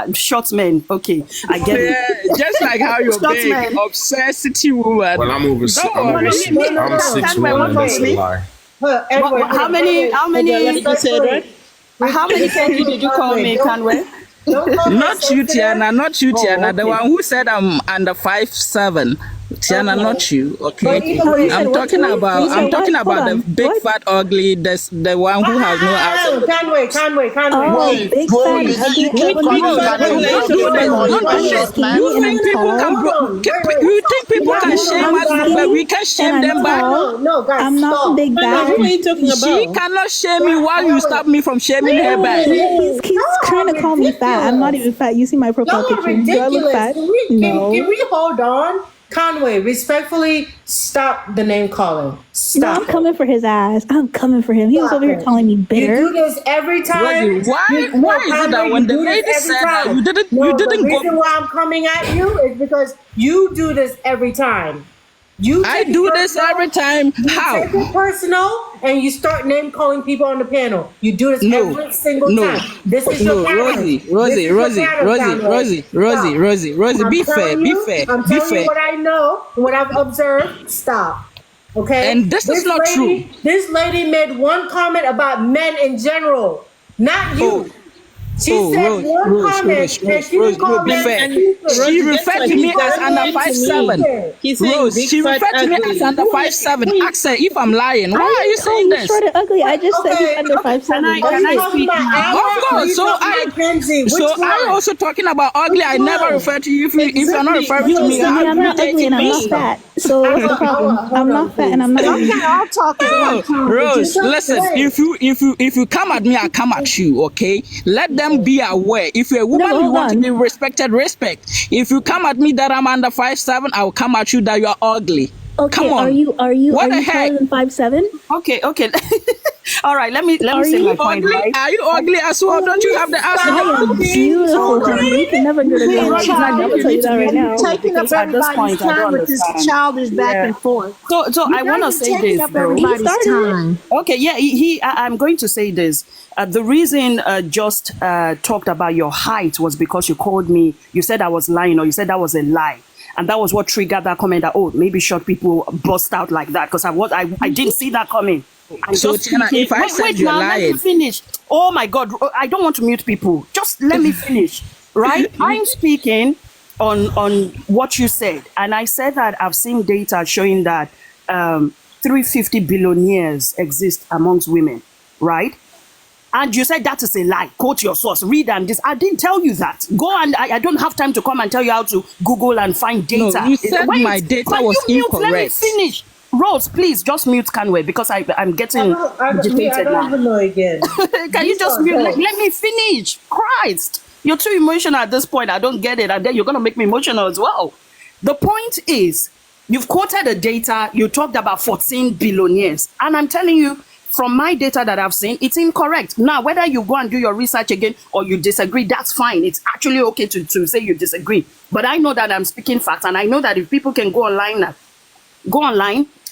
you short men. Okay, I get it. Yeah, just like how you're Short big, man. obsessity woman. Well, I'm over. Don't I'm worry. over. No, I'm 6'1", what and that's a me? lie. Edward, How many kg did you call me, Conway? Not you, Tiana. Not you, Tiana. The one who said I'm under 5'7". Tiana, not you. Okay. I'm talking about. I'm talking about the big fat ugly. The one who has no accent. Conway. Oh, big Bro, fat you ugly. You think people can? You think people can shame us, but we can shame them back? No, guys, I'm not stop. big bad. Who are you talking She about? cannot shame me while you stop me from shaming her back. He's trying to call me fat. I'm not even fat. You see my profile Y'all are picture. Do I look ridiculous. fat? Can No. we hold on? Conway, respectfully, stop the name calling. No, Stop I'm coming for his ass. I'm coming for him. He was over here calling me You bitter. do this every time. Rosie, why is it that when the lady said that you didn't The reason go? why I'm coming at you is because you do this every time. I do this every time. How? You take it personal and you start name calling people on the panel. You do this every single time. This is your pattern. Rosie, be fair. I'm telling you what I know, what I've observed. Stop. Okay? And this is not true. This lady made one comment about men in general, not you. She said one comment and she didn't call be men fair. stupid. She referred to me as under 5'7". Rose, she referred to me as under 5'7". Ask her if I'm lying. Why are you saying this? Short and ugly. I just said he's under 5'7". Can I speak now? Of course. So I also talking about ugly. I never refer to you if you're not referring to me. I'm not ugly and I'm not fat. So what's the problem? I'm not fat and I'm not ugly. I'll talk. Rose, listen. If you come at me, I come at you. Okay. Let them be aware. If you're a woman, you want to be respected. Respect. If you come at me that I'm under 5'7", I will come at you that you are ugly. Okay, Come on. Are you What the taller heck? than 5'7"? Okay. All right. Let me Are say you my point. Ugly? Right? Are you ugly as well? Don't you have the I answer? am beautiful, honey. You can never get a girl like that. I'm gonna tell you that right now. Taking up at this point, I don't understand. Childish back and forth. So I want to say this, though. Everybody's time. Okay, yeah, I'm going to say this. The reason just talked about your height was because you called me, you said I was lying, or you said that was a lie. And that was what triggered that comment that, oh, maybe short people bust out like that. Because I didn't see that coming. So, Tiana, if I said you're lying. Let me finish. Oh, my God. I don't want to mute people. Just let me finish. Right? I'm speaking on what you said. And I said that I've seen data showing that 350 billionaires exist amongst women. Right? And you said that is a lie. Quote your source. Read and this. I didn't tell you that. Go and I don't have time to come and tell you how to Google and find data. No, you said my data was incorrect. Let me finish. Rose, please just mute Conway because I'm getting agitated I don't now. even know again. Can you just mute? Let me finish. Christ, you're too emotional at this point. I don't get it, and then you're gonna make me emotional as well. The point is, you've quoted the data. You talked about 14 billionaires, and I'm telling you. From my data that I've seen, it's incorrect. Now, whether you go and do your research again or you disagree, that's fine. It's actually okay to say you disagree. But I know that I'm speaking facts, and I know that if people can go online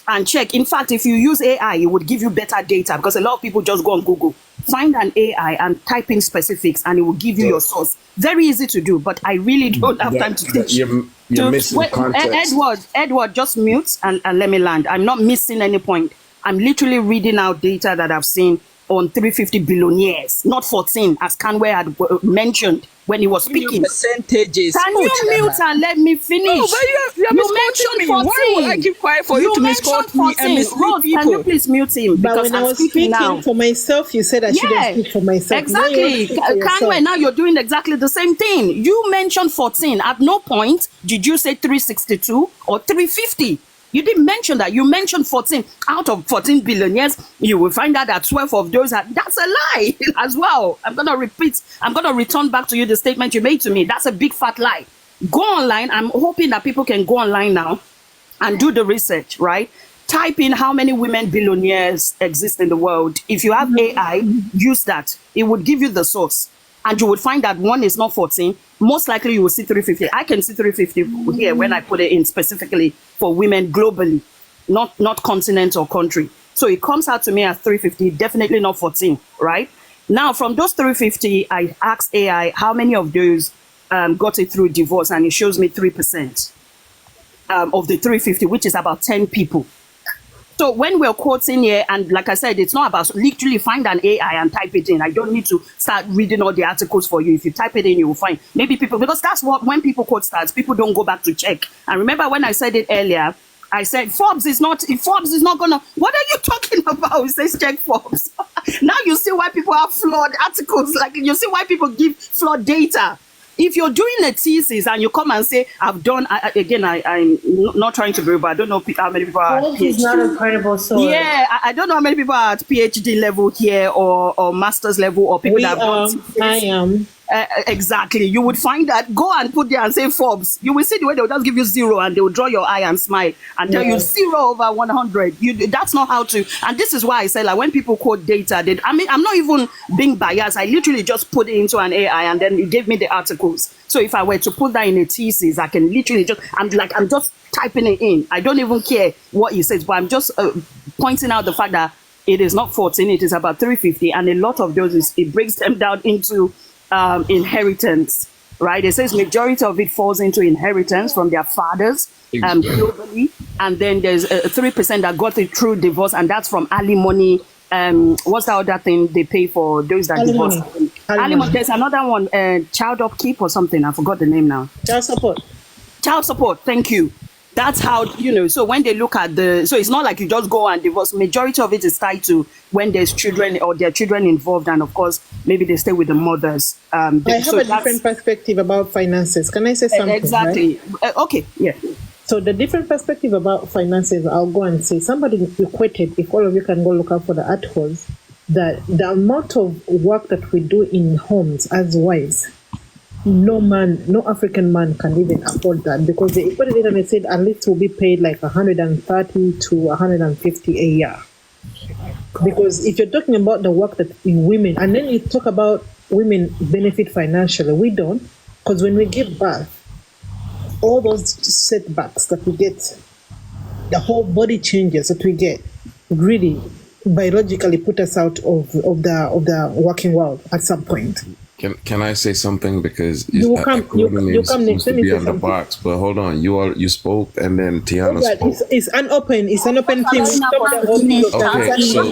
and check. In fact, if you use AI, it would give you better data because a lot of people just go on Google, find an AI and type in specifics, and it will give you your source. Very easy to do, but I really don't have time to teach. You're missing context. Edward, just mute and let me land. I'm not missing any point. I'm literally reading out data that I've seen on 350 billionaires, not 14, as Conway had mentioned when he was speaking. Percentages. Can you mute and let me finish? No, but you mentioned 14. Why would I keep quiet for you to misquote me and mislead Rose, people? can you please mute him? But Because when I I'm was speaking now. speaking for myself, you said I shouldn't speak for myself. Exactly. Conway, now you're doing exactly the same thing. You mentioned 14. At no point did you say 362 or 350. You didn't mention that. You mentioned 14 out of 14 billionaires. You will find out that 12 of those are, that's a lie as well. I'm going to return back to you the statement you made to me. That's a big fat lie. Go online. I'm hoping that people can go online now and do the research, right? Type in how many women billionaires exist in the world. If you have AI, use that. It would give you the source. And you would find that one is not 14. Most likely you will see 350. I can see 350 here when I put it in specifically for women globally, not continent or country. So it comes out to me as 350, definitely not 14, right? Now, from those 350, I asked AI how many of those got it through divorce, and it shows me 3% of the 350, which is about 10 people. So when we're quoting here, and like I said, it's not about literally find an AI and type it in. I don't need to start reading all the articles for you. If you type it in, you will find maybe people, because that's what, when people quote stats, people don't go back to check. And remember when I said it earlier, I said Forbes is not gonna, what are you talking about? It says check Forbes. Now you see why people have flawed articles. Like you see why people give flawed data. If you're doing a thesis and you come and say, I've done, I'm not trying to be, but I don't know how many people are. Forbes is not a credible source. Yeah, I don't know how many people are at PhD level here or master's level or people that have I am. Exactly. You would find that, go and put there and say Forbes. You will see the way they will just give you 0 and they will draw your eye and smile and tell you 0 over 100. That's not how to. And this is why I say, like, when people quote data, I'm not even being biased. I literally just put it into an AI and then it gave me the articles. So if I were to put that in a thesis, I can literally I'm just typing it in. I don't even care what it says, but I'm just pointing out the fact that it is not 14, it is about 350. And a lot of those, it breaks them down into inheritance, right? It says majority of it falls into inheritance from their fathers globally, and then there's 3% that got it through divorce, and that's from alimony. What's the other thing they pay for those that divorce? Alimony. There's another one, child upkeep or something. I forgot the name now. Child support. Child support. Thank you. That's how, so when they look at so it's not like you just go and divorce. Majority of it is tied to when there's children or there are children involved, and of course, maybe they stay with the mothers. I have a different perspective about finances. Can I say something? Exactly. Right? Okay, yeah. So the different perspective about finances, I'll go and say, somebody equated, if all of you can go look up for the articles, that the amount of work that we do in homes as wives, no African man can even afford that, because they equated it and they said at least will be paid like 130 to 150 a year. Because if you're talking about the work that women, and then you talk about women benefit financially, we don't, because when we give birth, all those setbacks that we get, the whole body changes that we get, really biologically put us out of the working world at some point. Can I say something, because you come next to be on the box? But hold on, you spoke and then Tiana spoke. It's an open thing. Okay, so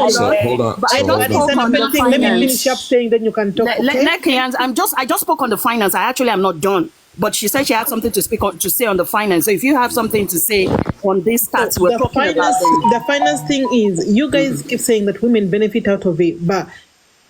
hold on. But I know that it's an open thing. Let me finish up saying, then you can talk. I just spoke on the finance. I actually am not done. But she said she had something to say on the finance. So if you have something to say on these stats, we're talking about them. The finance thing is, you guys keep saying that women benefit out of it, but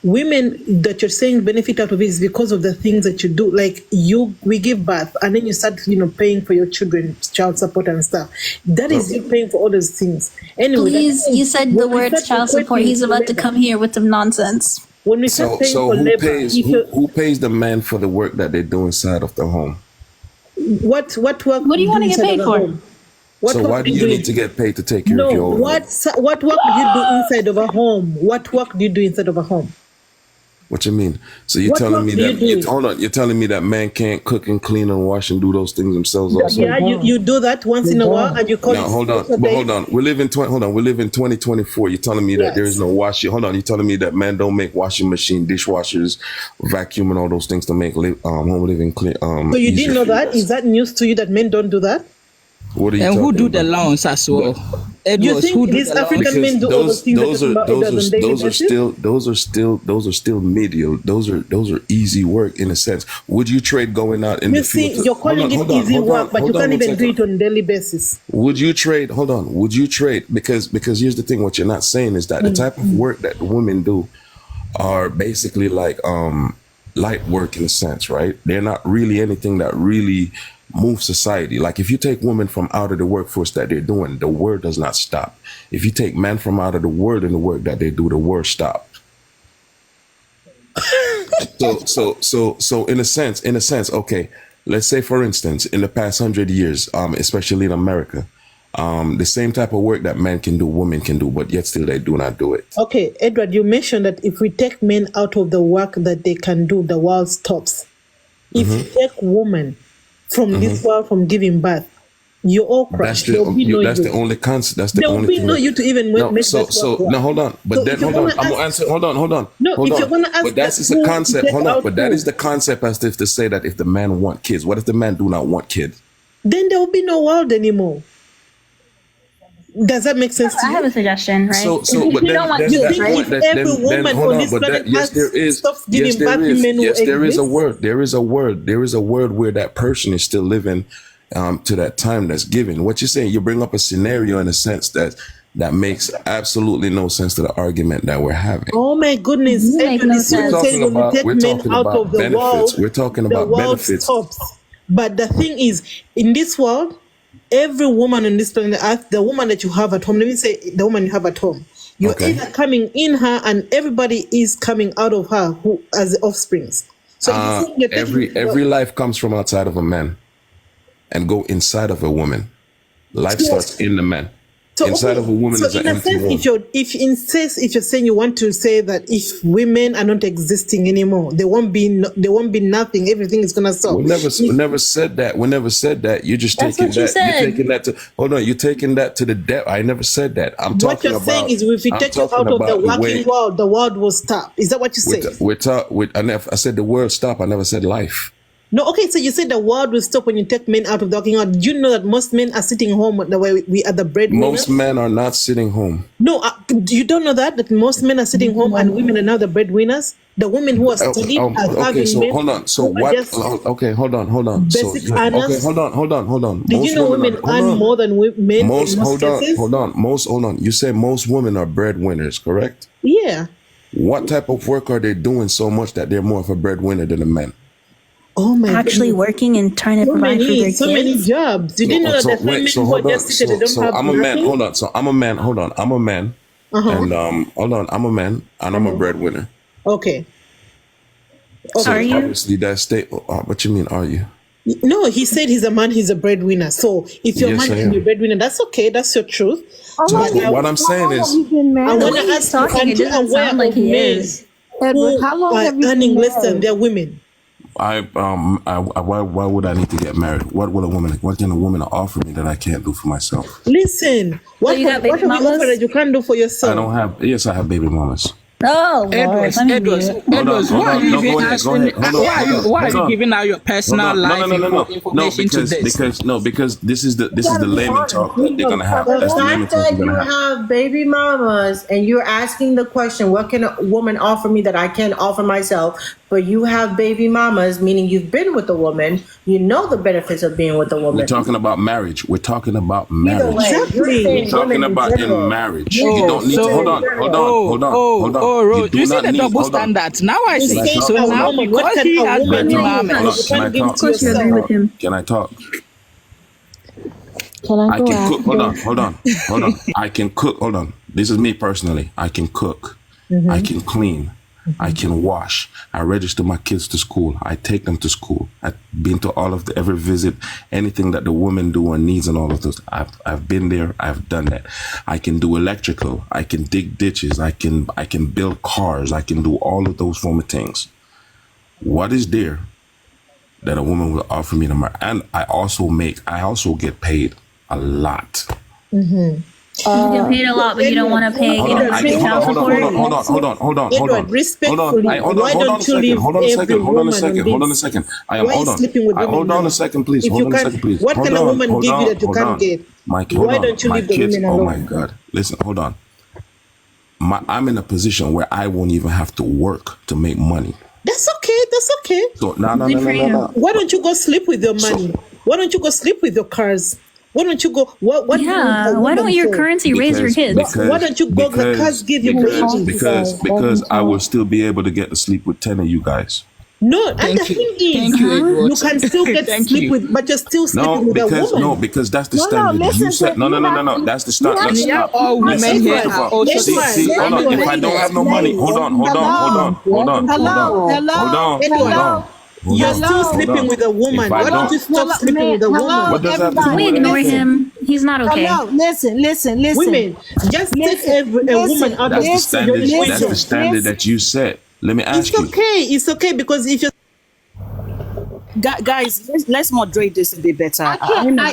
women that you're saying benefit out of it is because of the things that you do. Like we give birth and then you start, paying for your children, child support and stuff. That is you paying for all those things. Anyway, please, you said the word child support. He's about to come here with some nonsense. When we start paying for labor, who pays the men for the work that they do inside of the home? What work? What do you want to get paid for? So why do you need to get paid to take care of your own? What work do you do inside of a home? What work do you do inside of a home? What you mean? So you're telling me that you're telling me that men can't cook and clean and wash and do those things themselves also? Yeah, you do that once in a while, and you call it. Hold on. We live in 2024. You're telling me that there is no washing. Hold on. You're telling me that men don't make washing machine, dishwashers, vacuum, and all those things to make home living clean. So you didn't know that? Is that news to you that men don't do that? What are you and who do about? the loans as well? You think these African men do all those things? Those are still medial. Those are easy work in a sense. Would you trade going out in the field? You see, you're calling it easy work, but you can't even do it on a daily basis. Would you trade? Hold on. Would you trade? Because here's the thing. What you're not saying is that the type of work that women do are basically like light work in a sense, right? They're not really anything that really move society. Like if you take women from out of the workforce that they're doing, the word does not stop. If you take men from out of the world and the work that they do, the word stops. So in a sense, okay, let's say for instance, in the past 100 years, especially in America, the same type of work that men can do, women can do, but yet still they do not do it. Okay, Edward, you mentioned that if we take men out of the work that they can do, the world stops. If you take women from this world from giving birth, you all crash. That's the only concept. That's the there only will be thing. no you to even make that work. No, hold on. But So then if you're hold on. gonna I'm gonna ask- answer. Hold on. No, Hold if on. you're gonna ask But that's that just a who concept. take Hold on. out But that who? is the concept as if to say that if the man want kids, what if the man do not want kids? Then there will be no world anymore. Does that make sense to I you? have a suggestion, right? So, If but you then, don't want then, You that think point, if that, every then woman hold on on, this but planet that, yes, has there is, stopped giving yes, birth there to is, men who yes, there is a exist? word, there is a word where that person is still living to that time that's given. What you're saying, you bring up a scenario in a sense that makes absolutely no sense to the argument that we're having. Oh my goodness! You make Edward no is saying sense. when you take We're men talking out about of the benefits. world, We're talking the about world benefits. stops. But the thing is, in this world, every woman on this planet Earth, the woman that you have at home, let me say the woman you have at home, you're Okay. either coming in her and everybody is coming out of her who as the offsprings. So if you think you're taking- Every life comes from outside of a man and go inside of a woman. Life starts in the man. So, Inside okay, of a woman so is an in a empty sense, womb. if you're saying you want to say that if women are not existing anymore, there won't be nothing. Everything is gonna stop. We never said that. We never said that. You're just That's taking what you that. said. You're taking that to. Hold on. You're taking that to the depth. I never said that. I'm What talking you're about. saying is, if you I'm take you talking out of the about working way. world, the world will stop. Is that what you're saying? I said the word stop. I never said life. No, okay. So you said the world will stop when you take men out of the working world. Do you know that most men are sitting home the way we are the breadwinners? Most men are not sitting home. No, you don't know that most men are sitting home and women are now the breadwinners. The women who are studying are Okay, having so men hold on. So who are what? just Okay, hold on. basic So okay, earners. hold on. Did you know women earn more than men in most cases? Hold on. You say most women are breadwinners, correct? Yeah. What type of work are they doing so much that they're more of a breadwinner than the men? Oh my Actually goodness. working and trying to provide for their So many kids. jobs. You didn't know that the men who are just seated, they don't So have I'm a man. nothing? Hold on. So I'm a man. Hold on. I'm a man. Uh-huh. And hold on. I'm a man, and I'm a breadwinner. Okay. So Are you? obviously that state. What you mean? Are you? No, he said he's a man, he's a breadwinner. So if you're Yes, a man I and am. you're a breadwinner, that's okay. That's your truth. How So long have what you- I'm saying how long is- have you been I married? want way to he's ask talking, it aren't you doesn't aware sound like of he men is. Edward, who how long are have you earning been less than married? their women? Why would I need to get married? What can a woman offer me that I can't do for myself? Listen, what you got have baby you mamas? offered that you can't do for yourself? I don't have. Yes, I have baby mamas. Oh, Lord. Edwards, let me Edwards, mute. Edwards, Hold why on, are you no, even go ahead, asking? hold on, Why are hold you on. giving out your personal life information to this? Because this is the gotta be layman honest. talk that they're gonna have. The That's the layman fact talk that they're you gonna have. have baby mamas and you're asking the question, what can a woman offer me that I can't offer myself? But you have baby mamas, meaning you've been with a woman, you know the benefits of being with a woman. We're talking about marriage. We're talking about Either marriage. way, you're Exactly. saying We're talking women about in general. marriage. You You don't need to say hold on. Rose, do you see not the need- double hold on. standards. Now I You see. say So a now woman, what because can he a has woman baby do? mamas, You can't give talk? it to Of course you agree yourself. with him. Can I talk? Can I I go can cook. after? Hold on. I can cook. Hold on. This is me personally. I can cook. I can clean. I can wash. I register my kids to school. I take them to school. I've been to all of every visit, anything that the women do and needs and all of those. I've been there. I've done that. I can do electrical. I can dig ditches. I can build cars. I can do all of those form of things. What is there that a woman will offer me to marry? And I also get paid a lot. You get paid a lot, but you don't want to pay Hold on, child support. hold on. Edward, respectfully, why Hold on don't a you second. leave Hold on a every second. Hold on a woman second. on Hold on a this? second. Why are you sleeping with women Hold on now? a second, please. If Hold you on a can't- second, please. what can a woman Hold give you on, that you hold can't on. get? Mike, Why hold on. don't you My leave the kids, women oh alone? my God. Listen, hold on. I'm in a position where I won't even have to work to make money. That's okay. That's okay. So no. Why don't you go sleep with your money? Why don't you go sleep with your cars? Why don't you go? What do you need a Yeah, why woman don't your for? currency raise your kids? Why don't you go? The cars give you wages. Because I will still be able to get to sleep with 10 of you guys. No, and Thank the you. thing is, Thank you, Edward. you can still get Thank sleep you. with, but you're still sleeping with a woman. because that's the No, no, standard. listen You to said no. That's the you have standard. to- And yeah, Stop. all women Listen, here first of have all, also Listen, see, hold on. If I don't have no money, hold on. You're still sleeping with a woman. If I Why don't you don't- stop sleeping with a woman? What does that everybody. do? We ignore him. He's not okay. Hello, listen. Women, just take a woman out of That's the your standard. That's the equation. standard that you set. Let me ask It's you. okay. It's okay because if you're Guys, let's moderate this a bit better.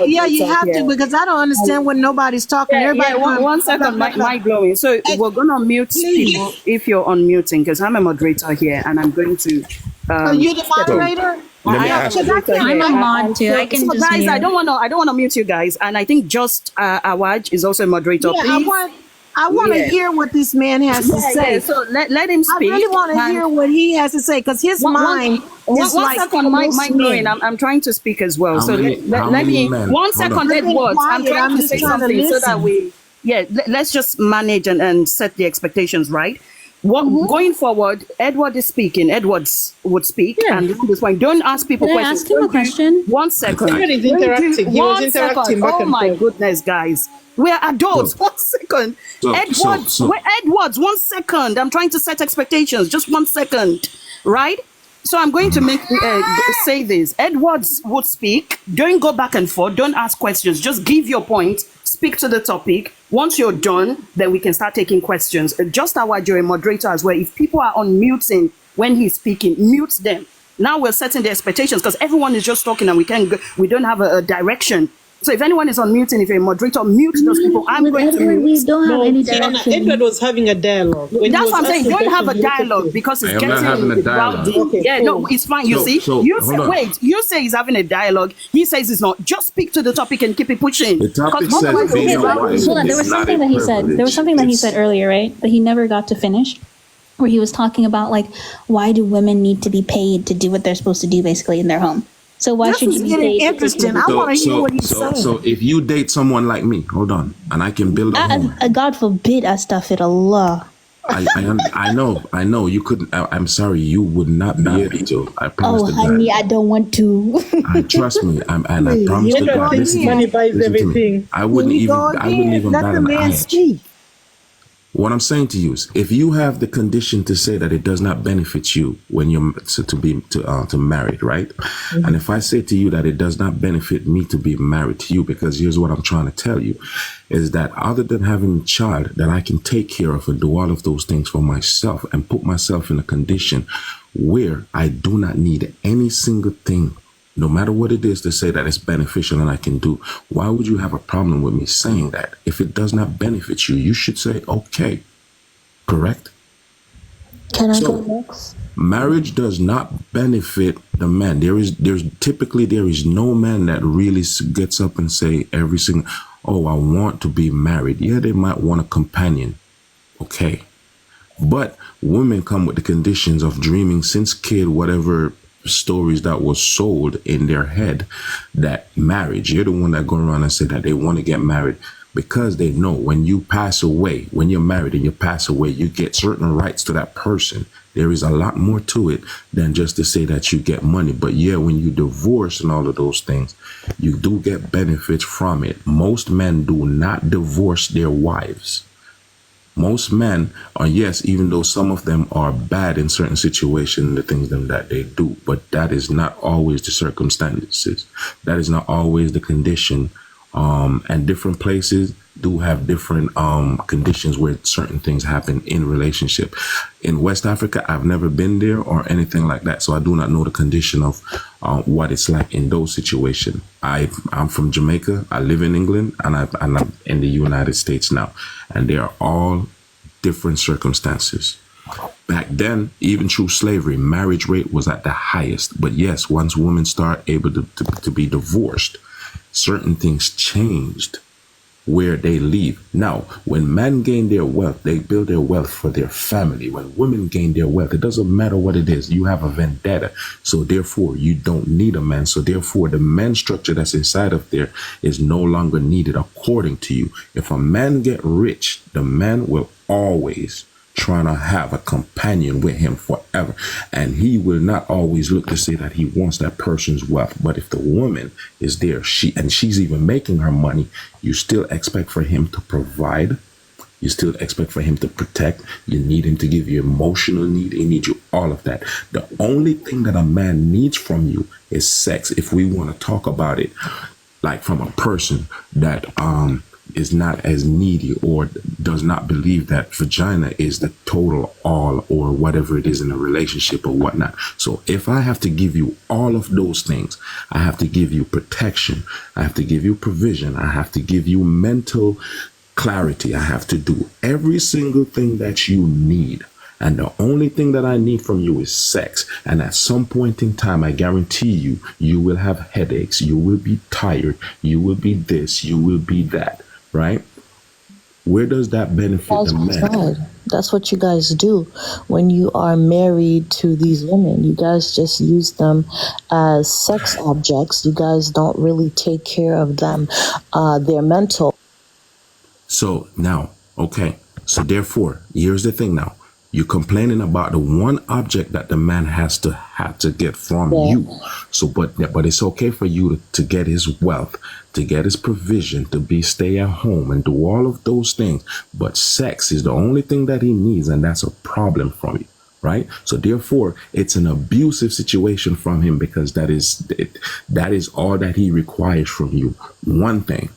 Yeah, you have to because I don't understand when nobody's talking. Everybody One second, my glowing. So we're gonna mute people if you're unmuting because I'm a moderator here and I'm going to. Are you the moderator? Let me ask you. I'm a mod too. I can So just guys, mute. I don't want to mute you guys, and I think just Awaj is also a moderator. Yeah, Please. I want to Yeah. hear what this man has to say. So let him I speak. really want to And hear what he has to say because his mind is one like second, my almost glowing. men. I'm trying to speak as well. How So many- let how me many men? one Hold second, on. Edwards. I'm Quiet, trying I'm to just say trying to something so that listen. let's just manage and set the expectations right. What going forward, Edward is speaking. Edwards would speak, and this point, don't ask people Can I questions. ask him a question? 1 second. Edward is interacting. He was interacting back Oh and my forth. goodness, guys. We're adults. 1 second. Edwards, 1 second. I'm trying to set expectations. Just 1 second. Right? So I'm going to say this. Edwards would speak. Don't go back and forth. Don't ask questions. Just give your point. Speak to the topic. Once you're done, then we can start taking questions. Just you're a moderator as well. If people are unmuting when he's speaking, mute them. Now we're setting the expectations because everyone is just talking and we don't have a direction. So if anyone is unmuting, if you're a moderator, mute those people. I'm With going to Edward, we mute. don't have any Fiona, direction. Edward was having a dialogue. When he That's was what I'm saying. asking Don't have a questions, dialogue because I it's am not having a getting dialogue. rowdy. Okay, Yeah, no, it's fine. You see, you hold say, on. wait, you say he's having a dialogue. He says it's not. Just speak to the topic and keep it pushing. The topic Because says otherwise being you'll a get wife. rowdy. Hold on, there was It's not something a that he said. There was privilege. something that he It's- said earlier, right? That he never got to finish, where he was talking about like, why do women need to be paid to do what they're supposed to do, basically in their home? So why This should is you be getting paid? to interesting. take I want to hear what he's saying. So if you date someone like me, hold on, and I can build a home. God forbid, astaghfirullah. I know you couldn't. I'm sorry, you would not be able to. I promise Oh, to honey, God. I don't want to. Trust me, and I promise to Edward God. thinks Listen, money buys listen to me. everything. I wouldn't even. I wouldn't even let bat the an man eye. speak. What I'm saying to you is, if you have the condition to say that it does not benefit you when you're to married, right? Mm-hmm. And if I say to you that it does not benefit me to be married to you, because here's what I'm trying to tell you, is that other than having a child that I can take care of and do all of those things for myself and put myself in a condition where I do not need any single thing, no matter what it is, to say that it's beneficial and I can do. Why would you have a problem with me saying that? If it does not benefit you, you should say, okay, correct? Can I So- go next? Marriage does not benefit the man. There is no man that really gets up and say every single, oh, I want to be married. Yeah, they might want a companion. Okay. But women come with the conditions of dreaming since kid, whatever stories that was sold in their head, that marriage, you're the one that go around and say that they want to get married because they know when you pass away, when you're married and you pass away, you get certain rights to that person. There is a lot more to it than just to say that you get money. But yeah, when you divorce and all of those things, you do get benefits from it. Most men do not divorce their wives. Most men are, yes, even though some of them are bad in certain situations, the things that they do, but that is not always the circumstances. That is not always the condition. And different places do have different conditions where certain things happen in relationship. In West Africa, I've never been there or anything like that, so I do not know the condition of what it's like in those situations. I'm from Jamaica. I live in England, and I'm in the United States now, and they are all different circumstances. Back then, even through slavery, marriage rate was at the highest. But yes, once women start able to be divorced, certain things changed where they leave. Now, when men gain their wealth, they build their wealth for their family. When women gain their wealth, it doesn't matter what it is. You have a vendetta. So therefore, you don't need a man. So therefore, the man structure that's inside of there is no longer needed according to you. If a man get rich, the man will always trying to have a companion with him forever. And he will not always look to say that he wants that person's wealth. But if the woman is there, she's even making her money, you still expect for him to provide. You still expect for him to protect. You need him to give you emotional need. He needs you all of that. The only thing that a man needs from you is sex. If we want to talk about it like from a person that is not as needy or does not believe that vagina is the total all or whatever it is in a relationship or whatnot. So if I have to give you all of those things, I have to give you protection. I have to give you provision. I have to give you mental clarity. I have to do every single thing that you need. And the only thing that I need from you is sex. And at some point in time, I guarantee you, you will have headaches. You will be tired. You will be this. You will be that. Right? Where does that benefit the man? That's what you guys do when you are married to these women. You guys just use them as sex objects. You guys don't really take care of them, their mental. So now, okay. So therefore, here's the thing now. You're complaining about the one object that the man have to get from you. So, but it's okay for you to get his wealth, to get his provision, to stay at home and do all of those things. But sex is the only thing that he needs, and that's a problem from you, right? So therefore, it's an abusive situation from him because that is all that he requires from you. One thing.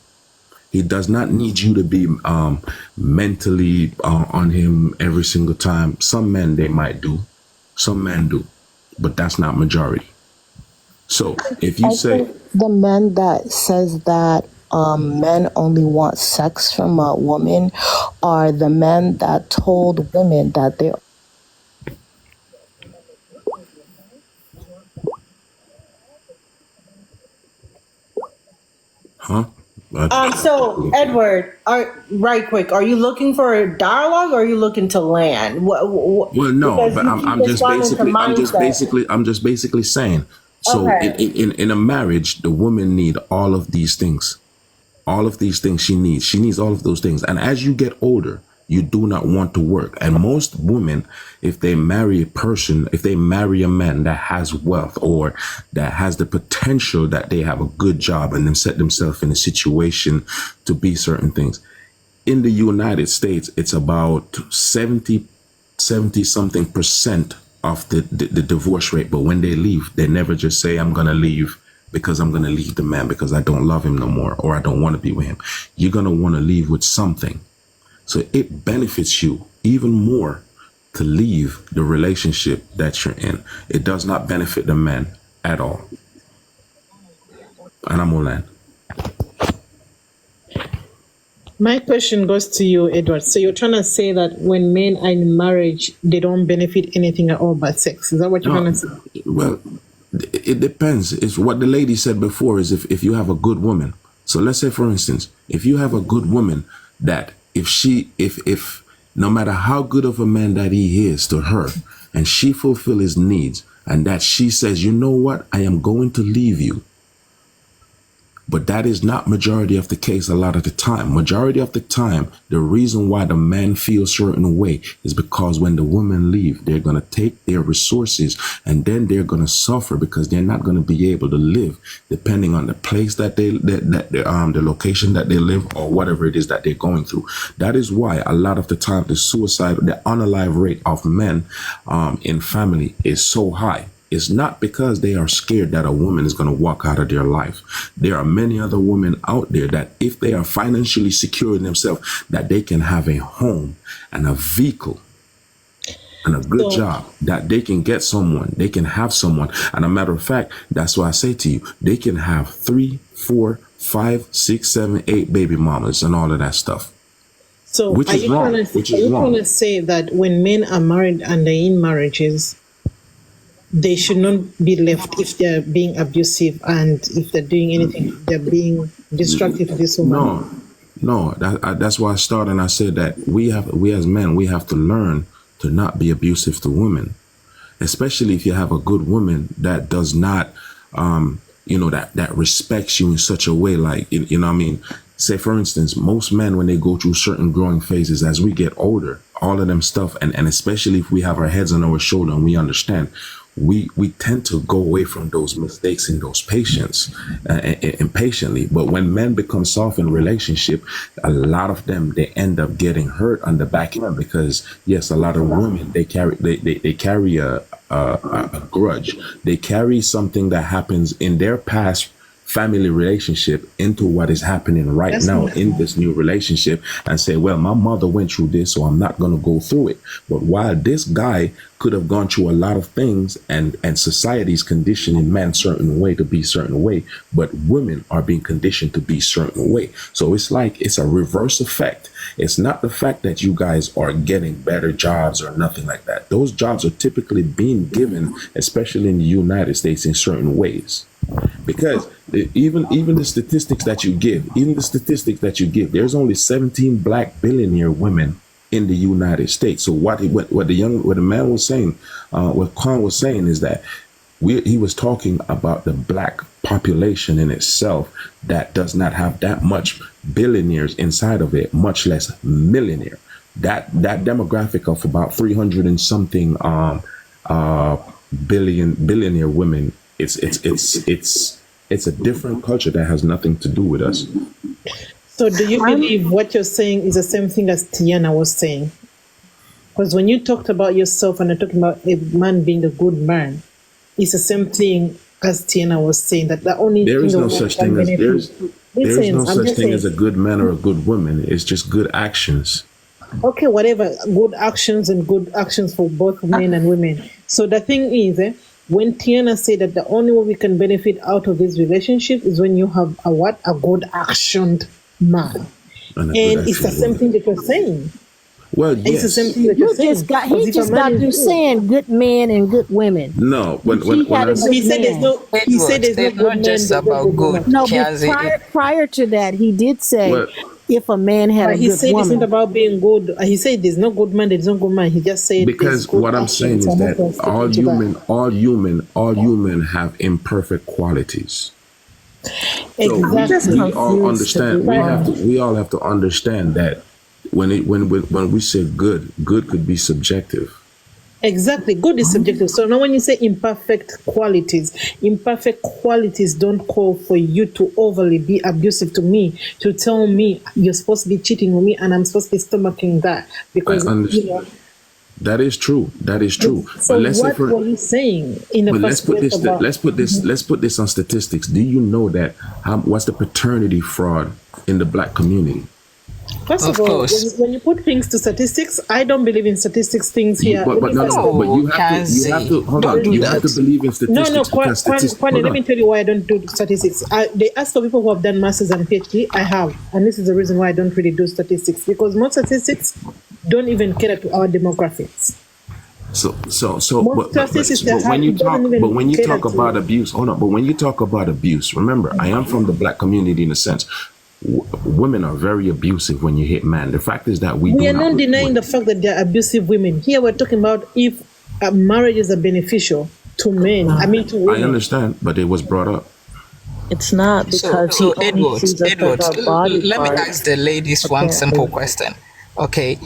He does not need you to be mentally on him every single time. Some men, they might do. Some men do. But that's not majority. So if you say... The men that says that men only want sex from a woman are the men that told women that they're... Huh? So Edward, right quick, are you looking for a dialogue or are you looking to land? Well, no, but I'm just basically saying. So okay. in a marriage, the woman need all of these things. All of these things she needs. She needs all of those things. And as you get older, you do not want to work. And most women, if they marry a man that has wealth or that has the potential that they have a good job and then set themselves in a situation to be certain things. In the United States, it's about 70 something percent of the divorce rate. But when they leave, they never just say, I'm going to leave because I'm going to leave the man because I don't love him no more or I don't want to be with him. You're going to want to leave with something. So it benefits you even more to leave the relationship that you're in. It does not benefit the man at all. And I'm Olan. My question goes to you, Edward. So you're trying to say that when men are in marriage, they don't benefit anything at all but sex. Is that what you're trying to say? Well, it depends. It's what the lady said before is if you have a good woman. So let's say, for instance, if you have a good woman that if no matter how good of a man that he is to her and she fulfill his needs and that she says, you know what, I am going to leave you. But that is not majority of the case a lot of the time. Majority of the time, the reason why the man feels certain way is because when the women leave, they're going to take their resources and then they're going to suffer because they're not going to be able to live depending on the place that the location that they live or whatever it is that they're going through. That is why a lot of the time the unalive rate of men in family is so high. It's not because they are scared that a woman is going to walk out of their life. There are many other women out there that if they are financially secure in themselves, that they can have a home and a vehicle and a good job, that they can get someone, they can have someone. And a matter of fact, that's why I say to you, they can have 3, 4, 5, 6, 7, 8 baby mamas and all of that stuff. So which is wrong. Are you trying to say that when men are married and they're in marriages, they should not be left if they're being abusive and if they're doing anything, they're being destructive to this woman? No. That's why I started and I said that we as men, we have to learn to not be abusive to women, especially if you have a good woman that does not, that respects you in such a way, like, you know what I mean? say for instance, most men, when they go through certain growing phases, as we get older, all of them stuff, and especially if we have our heads on our shoulder and we understand, we tend to go away from those mistakes and those patience impatiently. But when men become soft in relationship, a lot of them, they end up getting hurt on the back end, because yes, a lot of women, they carry a grudge. They carry something that happens in their past family relationship into what is happening right now in this new relationship, and say, well, my mother went through this, so I'm not going to go through it. But while this guy could have gone through a lot of things, and society's conditioning men certain way to be certain way, but women are being conditioned to be certain way. So it's like, it's a reverse effect. It's not the fact that you guys are getting better jobs or nothing like that. Those jobs are typically being given, especially in the United States, in certain ways. Because even the statistics that you give, there's only 17 black billionaire women in the United States. So what the man was saying, what Khan was saying, is that he was talking about the black population in itself that does not have that much billionaires inside of it, much less millionaire. That demographic of about 300 and something billionaire women, it's a different culture that has nothing to do with us. So do you believe what you're saying is the same thing as Tiana was saying? Because when you talked about yourself and you're talking about a man being a good man, it's the same thing as Tiana was saying, that the only there thing is no such thing as there's no such thing as a good man or a good woman. It's just good actions. Okay, whatever, good actions for both men and women. So the thing is, when Tiana said that the only way we can benefit out of this relationship is when you have a good actioned man. And it's the same thing that you're saying. Well, yes. It's the same thing that you're saying. He just got through saying good men and good women. No, he said there's no good just men, about good. No, but prior to that, he did say if a man had a he good said woman. it's not about being good. He said there's no good man, there's no good man. He just said, because what I'm saying is that all human have imperfect qualities. Exactly. So we all understand. We all have to understand that when we say good could be subjective. Exactly. Good is subjective. So now when you say imperfect qualities don't call for you to overly be abusive to me, to tell me you're supposed to be cheating on me and I'm supposed to be stomaching that. Because, that is true. So what were you saying in the first place about... Let's put this on statistics. Do you know that what's the paternity fraud in the black community? First of all, when you put things to statistics, I don't believe in statistics things here. But you have to hold on. You have to believe in statistics. Kwani, let me tell you why I don't do statistics. They ask for people who have done masters and PhD. I have, and this is the reason why I don't really do statistics, because most statistics don't even cater to our demographics. But when you talk about abuse, hold on. But when you talk about abuse, remember, I am from the black community in a sense. Women are very abusive when you hit men. The fact is that we are not denying the fact that they're abusive women. Here we're talking about if marriages are beneficial to men. To women. I understand, but it was brought up. It's not because Edward, let me ask the ladies one simple question. Okay.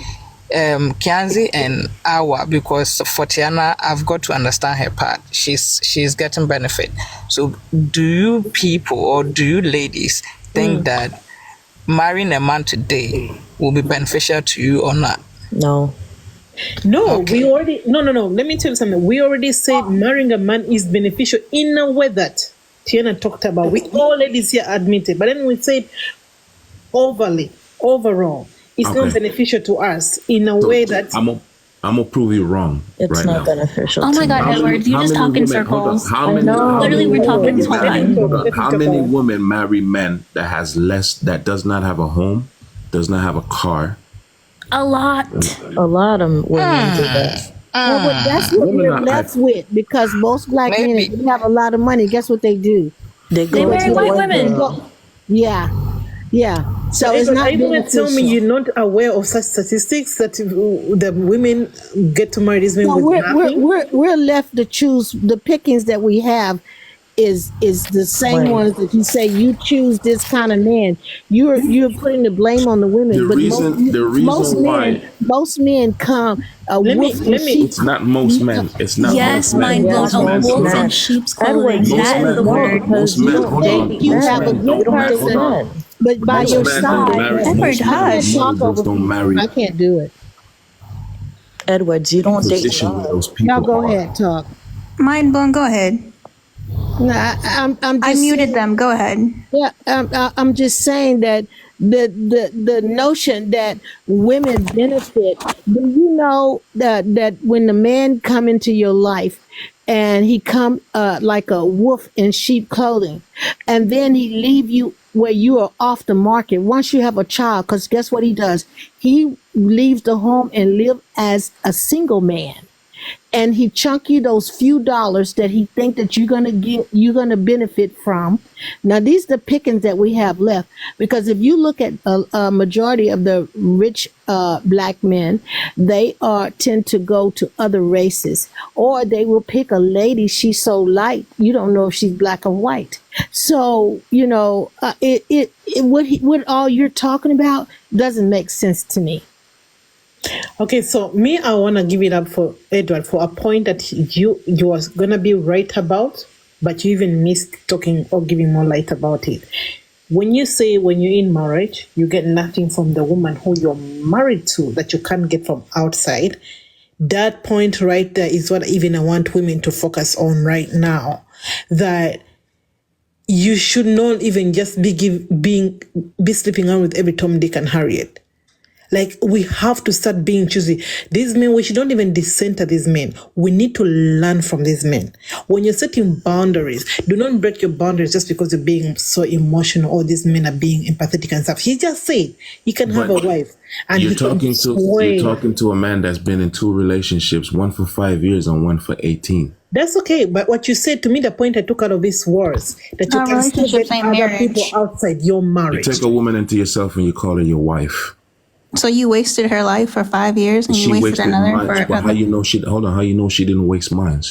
Kianzi and Awa, because for Tiana, I've got to understand her part. She's getting benefit. So do you people or do you ladies think that marrying a man today will be beneficial to you or not? No. Okay. Let me tell you something. We already said marrying a man is beneficial in a way that Tiana talked about. We all ladies here admitted, but then we said overall, it's not beneficial to us in a way that I'm gonna prove you wrong. It's not beneficial. Oh my God, Edward, you just talk in circles. Literally, we're talking this whole time. How many women marry men that does not have a home, does not have a car? A lot of women do that. Well, that's what we're left with, because most black men, if they have a lot of money, guess what they do? They marry white women. Yeah. So it's not. Are you going to tell me you're not aware of such statistics that the women get to marry these men with nothing? We're left to choose the pickings that we have. is the same ones that you say you choose this kind of man. You're putting the blame on the women. The reason why most men come it's not most men. It's not Yes, most men. mind blown. Most A men. wolf in sheep's clothing. Most That is men. the word. Most men. Hold on. You Most have a men good don't marry. Hold person, on. but by Most your men don't side, marry. Edward, Most hush. men don't marry. I can't do it. Edwards, you don't date Position where those people Y'all go are. ahead, talk. Mind blown. Go ahead. No, I'm just I muted them. Go ahead. Yeah, I'm just saying that the notion that women benefit. Do you know that when the man come into your life and he come like a wolf in sheep clothing, and then he leave you where you are off the market once you have a child? Because guess what he does? He leaves the home and live as a single man. And he chunk you those few dollars that he think that you're gonna benefit from. Now these are the pickings that we have left, because if you look at a majority of the rich black men, they tend to go to other races, or they will pick a lady. She's so light you don't know if she's black or white. So what all you're talking about doesn't make sense to me. Okay, so I want to give it up for Edward for a point that you was going to be right about, but you even missed talking or giving more light about it. When you say when you're in marriage, you get nothing from the woman who you're married to that you can't get from outside, that point right there is what even I want women to focus on right now, that you should not even just be sleeping around with every Tom, Dick, and Harriet. Like, we have to start being choosy. These men, we shouldn't even decenter these men. We need to learn from these men. When you're setting boundaries, do not break your boundaries just because you're being so emotional or these men are being empathetic and stuff. He just said he can have a wife. And you're talking to a man that's been in 2 relationships, one for 5 years and one for 18. That's okay, but what you said to me, the point I took out of this was that you can still get other people outside your marriage. You take a woman into yourself and you call her your wife. So you wasted her life for 5 years, and you wasted another mine, for. How you know she? Hold on. How you know she didn't waste mine?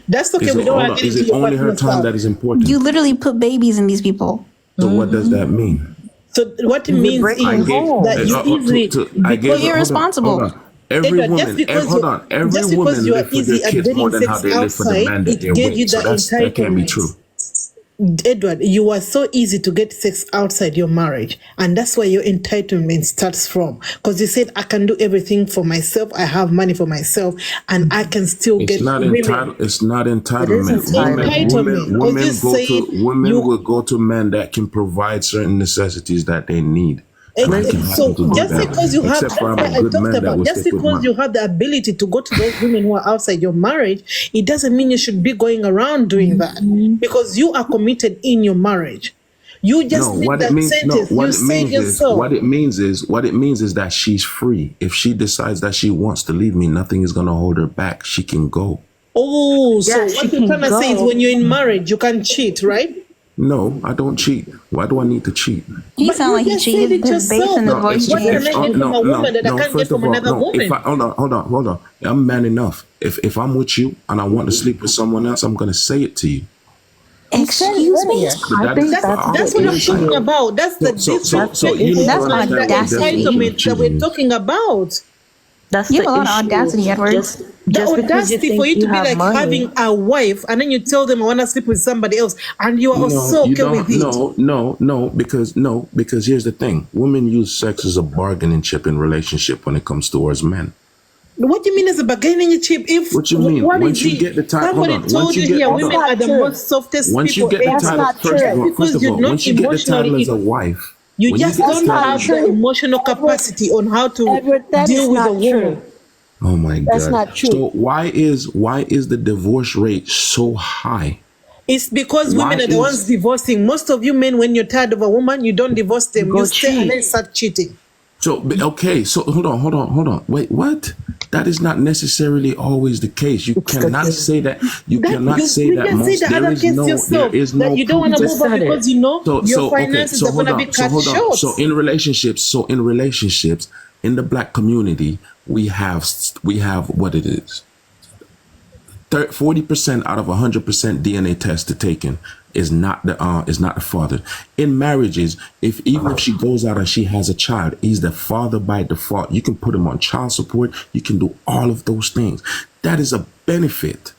That's okay. We don't want to get Is it only her time that is important? You literally put babies in these people. So what does that mean? So what it means is that you easily because you're responsible. Every woman, every woman lives for their kids more than how they live for the man that they're with. So that can't be true. Edward, you are so easy to get sex outside your marriage, and that's where your entitlement starts from. Because you said, I can do everything for myself, I have money for myself, and I can still get women. It's not entitlement. Women will go to men that can provide certain necessities that they need. So just because you have, you have the ability to go to those women who are outside your marriage, it doesn't mean you should be going around doing that, because you are committed in your marriage. You just what it means is that she's free. If she decides that she wants to leave me, nothing is going to hold her back. She can go. Oh, so what you're trying to say is when you're in marriage, you can cheat, right? No, I don't cheat. Why do I need to cheat? You sound like you cheated based on the voice you hear. Hold on. I'm man enough. If I'm with you and I want to sleep with someone else, I'm going to say it to you. Excuse me? That's what I'm talking about. That's the difference. That's entitlement that we're talking about. You have a lot of audacity, Edwards. The audacity for you to be like having a wife and then you tell them I want to sleep with somebody else and you are also okay with it. No, because here's the thing. Women use sex as a bargaining chip in relationship when it comes towards men. What do you mean as a bargaining chip? What you mean? Once you get the time, women are the most softest people. Once you get the title, first of all, once you get the title as a wife, you just don't have the emotional capacity on how to deal with a woman. Oh my God. That's not true. So why is the divorce rate so high? It's because women are the ones divorcing. Most of you men, when you're tired of a woman, you don't divorce them. You stay and then start cheating. So, okay. So hold on. Wait, what? That is not necessarily always the case. You cannot say that. You cannot say that most. There is no. That you don't want to move on because you know your finances are going to be cut short. So in relationships, in the black community, we have what it is. 40% out of 100% DNA test taken is not the father. In marriages, even if she goes out and she has a child, he's the father by default. You can put him on child support. You can do all of those things. That is a benefit.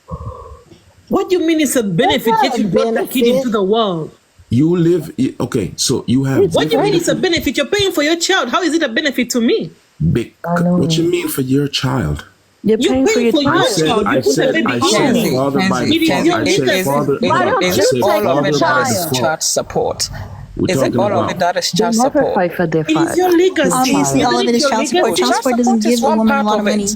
What do you mean it's a benefit if you brought that kid into the world? You live, okay, so you have... What do you mean it's a benefit? You're paying for your child. How is it a benefit to me? What you mean for your child? You're paying for your child. I said father by default. I said father. Why don't you take all of your it that is child? child support? We're Is it talking all of it about. that is child They never support? fight for their It is your legacy. Obviously, all of it is child support. Child support doesn't give a woman a lot of money.